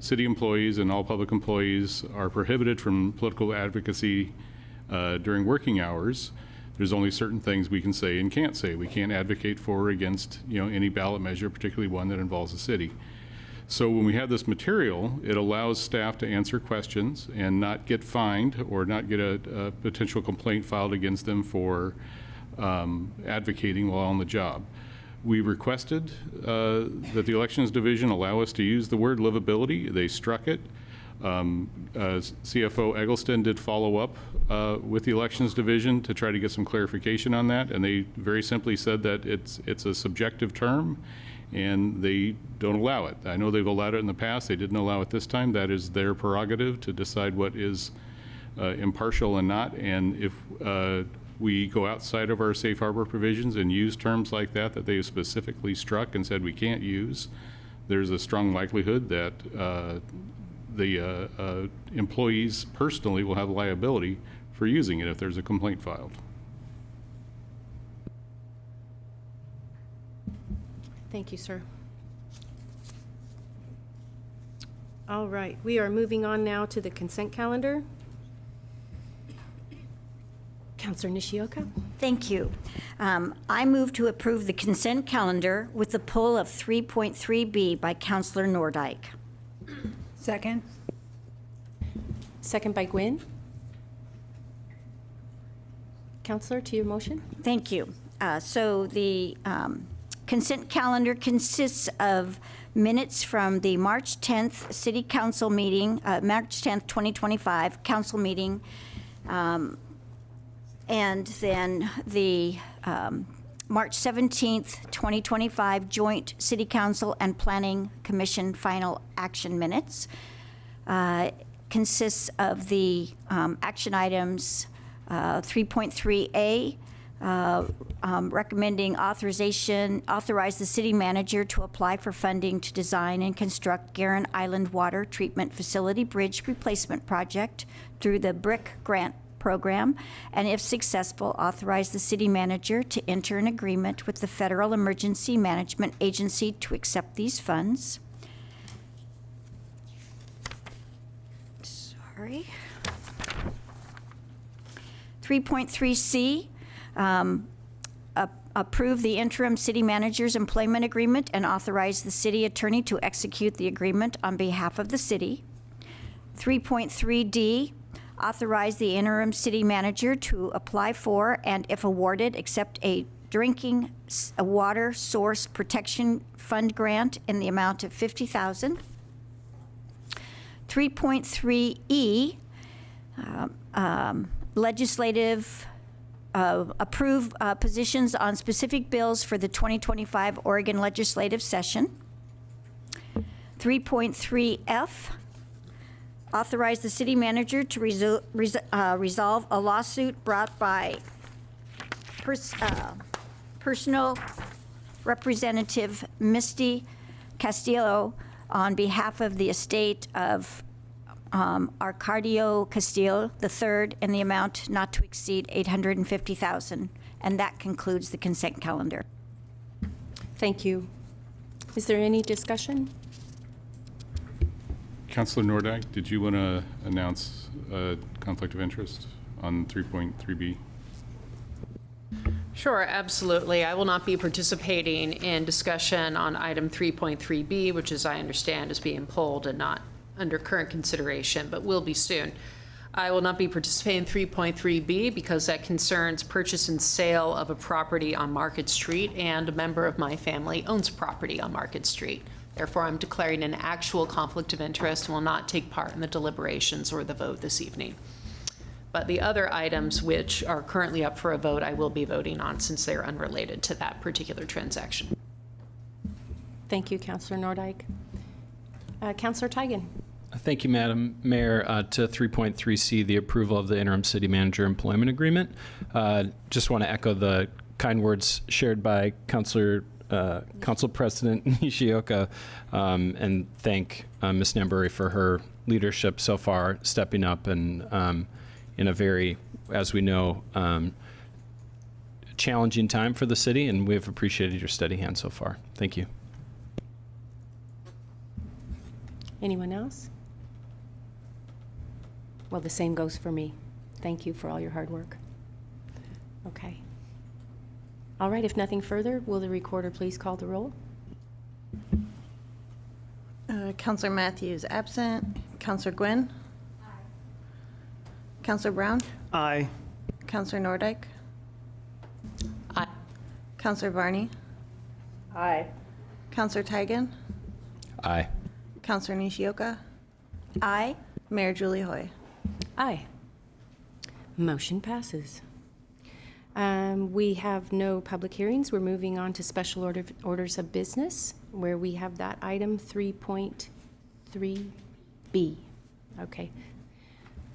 Speaker 6: city employees and all public employees are prohibited from political advocacy during working hours, there's only certain things we can say and can't say. We can't advocate for or against any ballot measure, particularly one that involves the city. So when we have this material, it allows staff to answer questions and not get fined or not get a potential complaint filed against them for advocating while on the job. We requested that the Elections Division allow us to use the word livability. They struck it. CFO Eggleston did follow up with the Elections Division to try to get some clarification on that, and they very simply said that it's a subjective term and they don't allow it. I know they've allowed it in the past. They didn't allow it this time. That is their prerogative to decide what is impartial and not, and if we go outside of our safe harbor provisions and use terms like that they have specifically struck and said we can't use, there's a strong likelihood that the employees personally will have liability for using it if there's a complaint filed.
Speaker 1: Thank you, sir. All right, we are moving on now to the consent calendar. Councilor Nishioka.
Speaker 4: Thank you. I move to approve the consent calendar with the pull of 3.3B by Councilor Nordike.
Speaker 5: Second.
Speaker 1: Second by Gwynn. Councilor, to your motion.
Speaker 4: Thank you. So the consent calendar consists of minutes from the March 10th City Council meeting, March 10th, 2025 Council meeting, and then the March 17th, 2025 Joint City Council and Planning Commission final action minutes. Consists of the action items 3.3A, recommending authorize the city manager to apply for funding to design and construct Guerin Island Water Treatment Facility Bridge Replacement Project through the BRIC grant program, and if successful, authorize the city manager to enter an agreement with the Federal Emergency Management Agency to accept these funds. Sorry. 3.3C, approve the interim city manager's employment agreement and authorize the city attorney to execute the agreement on behalf of the city. 3.3D, authorize the interim city manager to apply for and, if awarded, accept a drinking water source protection fund grant in the amount of $50,000. 3.3E, legislative approve positions on specific bills for the 2025 Oregon legislative session. 3.3F, authorize the city manager to resolve a lawsuit brought by personal representative Misty Castillo on behalf of the estate of Arcadio Castillo III in the amount not to exceed $850,000. And that concludes the consent calendar.
Speaker 1: Thank you. Is there any discussion?
Speaker 6: Councilor Nordyke, did you want to announce a conflict of interest on 3.3B?
Speaker 7: Sure, absolutely. I will not be participating in discussion on item 3.3B, which, as I understand, is being pulled and not under current consideration, but will be soon. I will not be participating in 3.3B because that concerns purchase and sale of a property on Market Street, and a member of my family owns property on Market Street. Therefore, I'm declaring an actual conflict of interest and will not take part in the deliberations or the vote this evening. But the other items which are currently up for a vote, I will be voting on since they're unrelated to that particular transaction.
Speaker 1: Thank you, Councilor Nordyke. Councilor Tigan.
Speaker 14: Thank you, Madam Mayor. To 3.3C, the approval of the interim city manager employment agreement. Just want to echo the kind words shared by Council President Nishioka, and thank Ms. Nambury for her leadership so far, stepping up and in a very, as we know, challenging time for the city, and we've appreciated your steady hand so far. Thank you.
Speaker 1: Anyone else? Well, the same goes for me. Thank you for all your hard work. Okay. All right, if nothing further, will the recorder please call the roll?
Speaker 11: Counselor Matthews absent. Counselor Gwynn? Aye. Counselor Brown?
Speaker 8: Aye.
Speaker 11: Counselor Nordyke?
Speaker 7: Aye.
Speaker 11: Counselor Varney?
Speaker 9: Aye.
Speaker 11: Counselor Tigan?
Speaker 14: Aye.
Speaker 11: Counselor Nishioka?
Speaker 4: Aye.
Speaker 11: Mayor Julie Hoy?
Speaker 1: Aye. Motion passes. We have no public hearings. We're moving on to special orders of business, where we have that item 3.3B. Okay.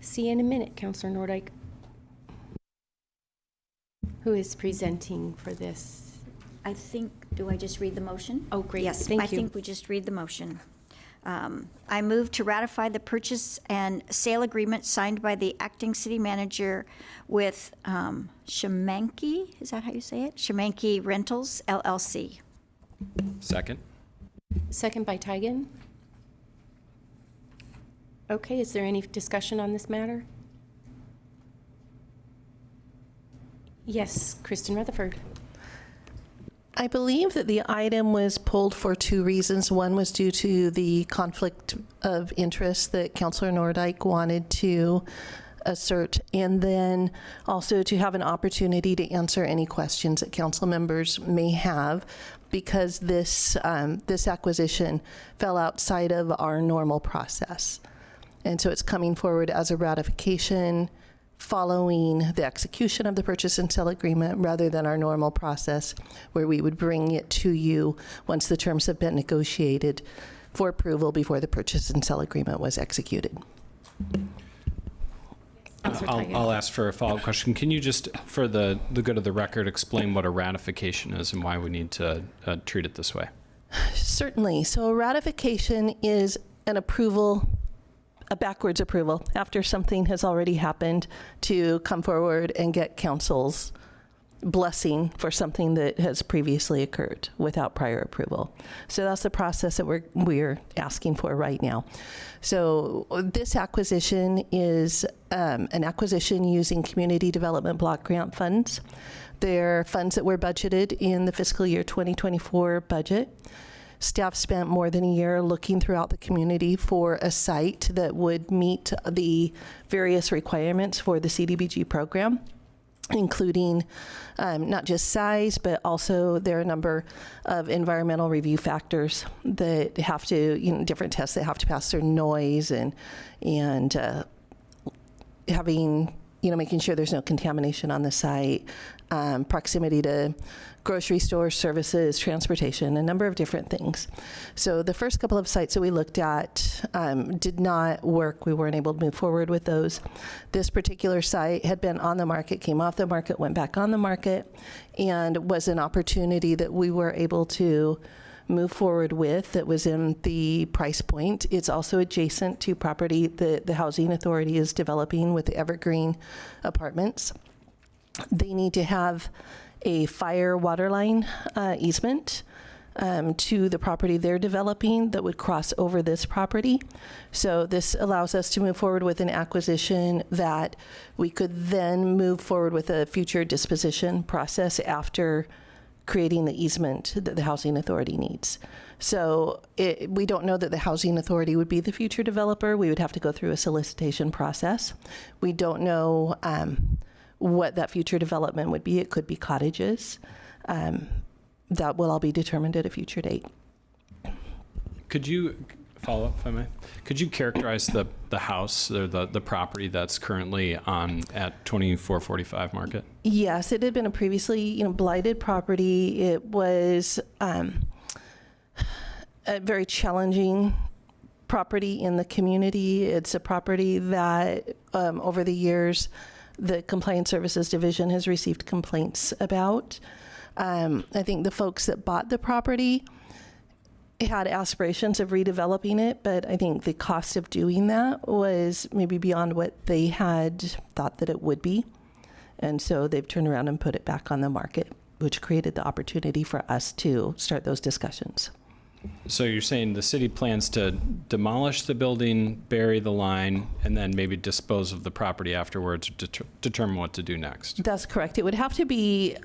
Speaker 1: See you in a minute, Councilor Nordyke. Who is presenting for this?
Speaker 4: I think, do I just read the motion?
Speaker 1: Oh, great.
Speaker 4: Yes,
Speaker 1: Thank
Speaker 4: I
Speaker 1: you.
Speaker 4: think we just read the motion. I move to ratify the purchase and sale agreement signed by the acting city manager with Scymanky, is that how you say it? Scymanky Rentals LLC.
Speaker 14: Second.
Speaker 1: Second by Tigan. Okay, is there any discussion on this matter? Yes, Kristen Rutherford.
Speaker 19: I believe that the item was pulled for two reasons. One was due to the conflict of interest that Councilor Nordyke wanted to assert, and then also to have an opportunity to answer any questions that council members may have, because this acquisition fell outside of our normal process. And so it's coming forward as a ratification following the execution of the purchase and sale agreement, rather than our normal process where we would bring it to you once the terms have been negotiated for approval before the purchase and sale agreement was executed.
Speaker 14: I'll ask for a follow-up question. Can you just, for the good of the record, explain what a ratification is and why we need to treat it this way?
Speaker 19: Certainly. So a ratification is an approval, a backwards approval after something has already happened, to come forward and get council's blessing for something that has previously occurred without prior approval. So that's the process that we're asking for right now. So this acquisition is an acquisition using community development block grant funds. They're funds that were budgeted in the fiscal year 2024 budget. Staff spent more than a year looking throughout the community for a site that would meet the various requirements for the CDBG program, including not just size, but also there are a number of environmental review factors that have to, different tests that have to pass through noise and having, making sure there's no contamination on the site, proximity to grocery stores, services, transportation, a number of different things. So the first couple of sites that we looked at did not work. We weren't able to move forward with those. This particular site had been on the market, came off the market, went back on the market, and was an opportunity that we were able to move forward with that was in the price point. It's also adjacent to property that the Housing Authority is developing with the Evergreen Apartments. They need to have a fire water line easement to the property they're developing that would cross over this property. So this allows us to move forward with an acquisition that we could then move forward with a future disposition process after creating the easement that the Housing Authority needs. So we don't know that the Housing Authority would be the future developer. We would have to go through a solicitation process. We don't know what that future development would be. It could be cottages. That will all be determined at a future date.
Speaker 14: Could you follow up, if I may? Could you characterize the house or the property that's currently on at 2445 Market?
Speaker 19: Yes, it had been a previously blighted property. It was a very challenging property in the community. It's a property that over the years the Compliance Services Division has received complaints about. I think the folks that bought the property had aspirations of redeveloping it, but I think the cost of doing that was maybe beyond what they had thought that it would be. And so they've turned around and put it back on the market, which created the opportunity for us to start those discussions.
Speaker 14: So you're saying the city plans to demolish the building, bury the line, and then maybe dispose of the property afterwards to determine what to do next? That's
Speaker 19: correct. It would have to be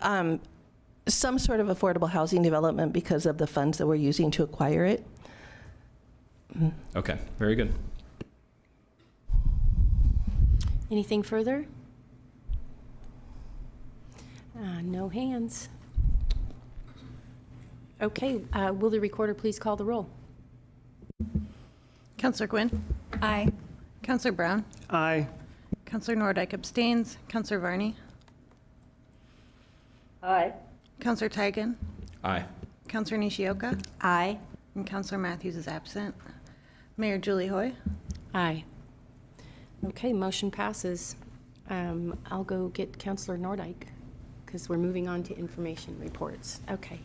Speaker 19: some sort of affordable housing development because of the funds that we're using to acquire it.
Speaker 14: Okay, very good.
Speaker 1: Anything further? No hands. Okay, will the recorder please call the roll?
Speaker 11: Counselor Gwynn?
Speaker 5: Aye.
Speaker 11: Counselor Brown?
Speaker 8: Aye.
Speaker 11: Counselor Nordyke abstains. Counselor Varney?
Speaker 9: Aye.
Speaker 11: Counselor Tigan?
Speaker 14: Aye.
Speaker 11: Counselor Nishioka?
Speaker 4: Aye.
Speaker 11: And Counselor Matthews is absent. Mayor Julie Hoy?
Speaker 1: Aye. Okay, motion passes. I'll go get Counselor Nordyke because we're moving on to information reports. Okay.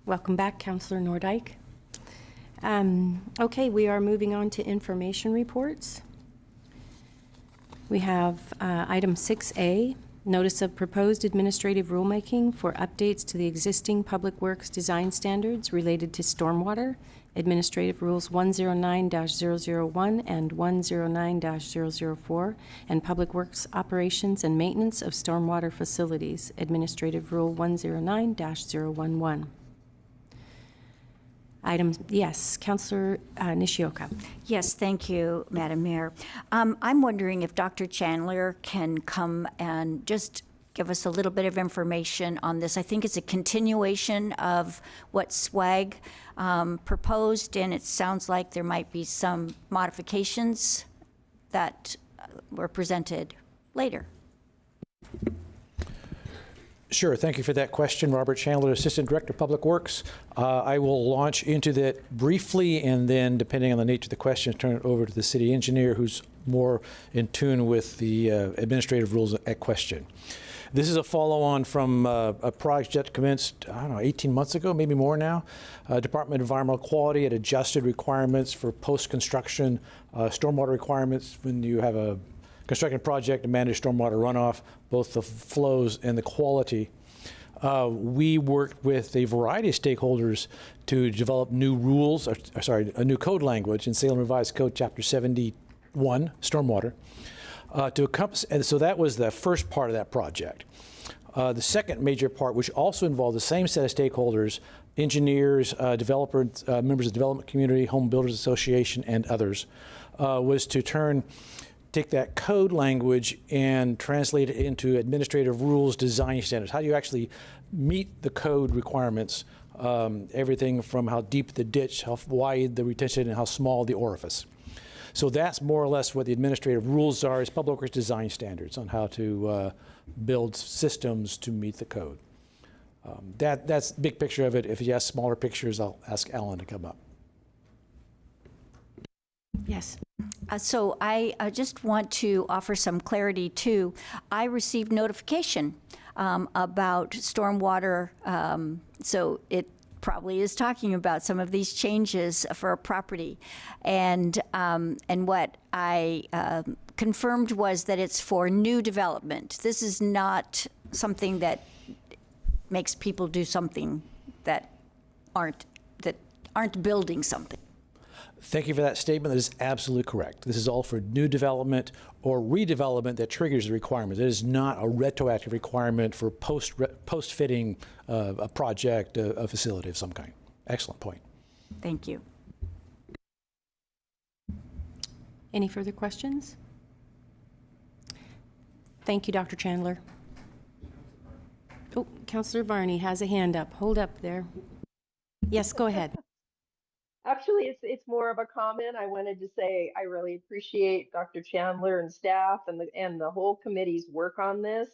Speaker 1: Welcome back, Counselor Nordyke. Okay, we are moving on to information reports. We have item 6A, notice of proposed administrative rulemaking for updates to the existing Public Works design standards related to stormwater, Administrative Rules 109-001 and 109-004, and Public Works Operations and Maintenance of Stormwater Facilities, Administrative Rule 109-011. Yes, Councillor Nishioka.
Speaker 4: Yes, thank you, Madam Mayor. I'm wondering if Dr. Chandler can come and just give us a little bit of information on this. I think it's a continuation of what SWAG proposed, and it sounds like there might be some modifications that were presented later.
Speaker 20: Sure, thank you for that question. Robert Chandler, Assistant Director of Public Works. I will launch into that briefly, and then depending on the nature of the question, turn it over to the city engineer who's more in tune with the administrative rules at question. This is a follow-on from a project that commenced, I don't know, 18 months ago, maybe more now. Department of Environmental Quality had adjusted requirements for post-construction stormwater requirements when you have a construction project to manage stormwater runoff, both the flows and the quality. We worked with a variety of stakeholders to develop new rules, a new code language in Salem Revised Code Chapter 71, Stormwater, to encompass, and so that was the first part of that project. The second major part, which also involved the same set of stakeholders, engineers, developers, members of the development community, Home Builders Association, and others, was to take that code language and translate it into administrative rules, design standards. How do you actually meet the code requirements? Everything from how deep the ditch, how wide the retention, and how small the orifice. So that's more or less what the administrative rules are, is public works design standards on how to build systems to meet the code. That's the big picture of it. If you ask smaller pictures, I'll ask Alan to come up.
Speaker 1: Yes.
Speaker 4: So I just want to offer some clarity too. I received notification about stormwater, so it probably is talking about some of these changes for a property, and what I confirmed was that it's for new development. This is not something that makes people do something that aren't building something.
Speaker 20: Thank you for that statement. That is absolutely correct. This is all for new development or redevelopment that triggers the requirement. It is not a retroactive requirement for post-fitting a project, a facility of some kind. Excellent point.
Speaker 4: Thank you.
Speaker 1: Any further questions? Thank you, Dr. Chandler. Oh, Councillor Varney has a hand up. Hold up there. Yes, go ahead.
Speaker 9: Actually, it's more of a comment. I wanted to say I really appreciate Dr. Chandler and staff and the whole committee's work on this.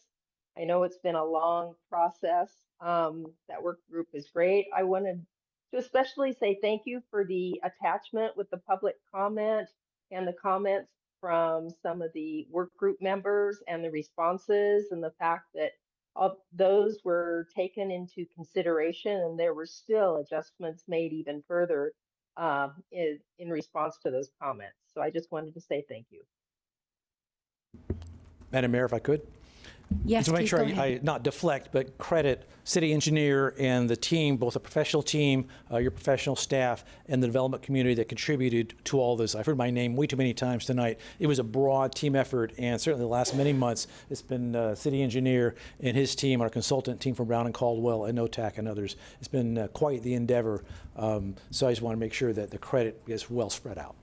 Speaker 9: I know it's been a long process. That work group is great. I wanted to especially say thank you for the attachment with the public comment and the comments from some of the work group members and the responses, and the fact that those were taken into consideration and there were still adjustments made even further in response to those comments. So I just wanted to say thank you.
Speaker 20: Madam Mayor, if I could?
Speaker 1: Yes,
Speaker 20: to make
Speaker 1: please
Speaker 20: sure
Speaker 1: go ahead.
Speaker 20: I not deflect, but credit city engineer and the team, both a professional team, your professional staff, and the development community that contributed to all this. I've heard my name way too many times tonight. It was a broad team effort, and certainly the last many months, it's been city engineer and his team, our consultant team from Brown and Caldwell and NOTAC and others. It's been quite the endeavor. So I just want to make sure that the credit is well spread out.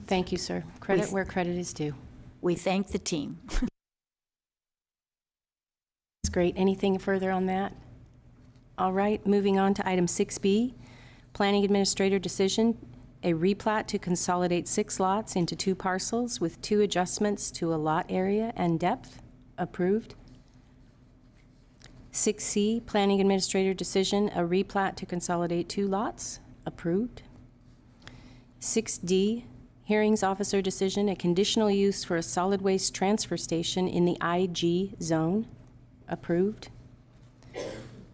Speaker 1: Thank you, sir. Credit where credit is due.
Speaker 4: We thank the team.
Speaker 1: That's great. Anything further on that? All right, moving on to item 6B, Planning Administrator decision, a replat to consolidate 6 lots into 2 parcels with 2 adjustments to a lot area and depth. Approved. 6C, Planning Administrator decision, a replat to consolidate 2 lots. Approved. 6D, Hearings Officer decision, a conditional use for a solid waste transfer station in the IG zone. Approved.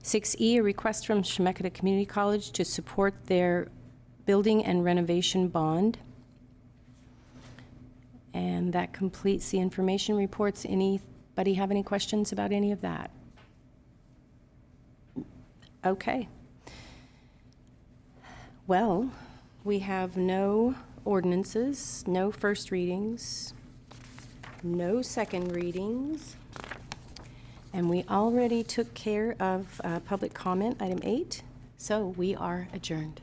Speaker 1: 6E, a request from Scymanky Community College to support their building and renovation bond. And that completes the information reports. Anybody have any questions about any of that? Okay. Well, we have no ordinances, no first readings, no second readings, and we already took care of public comment, item 8, so we are adjourned.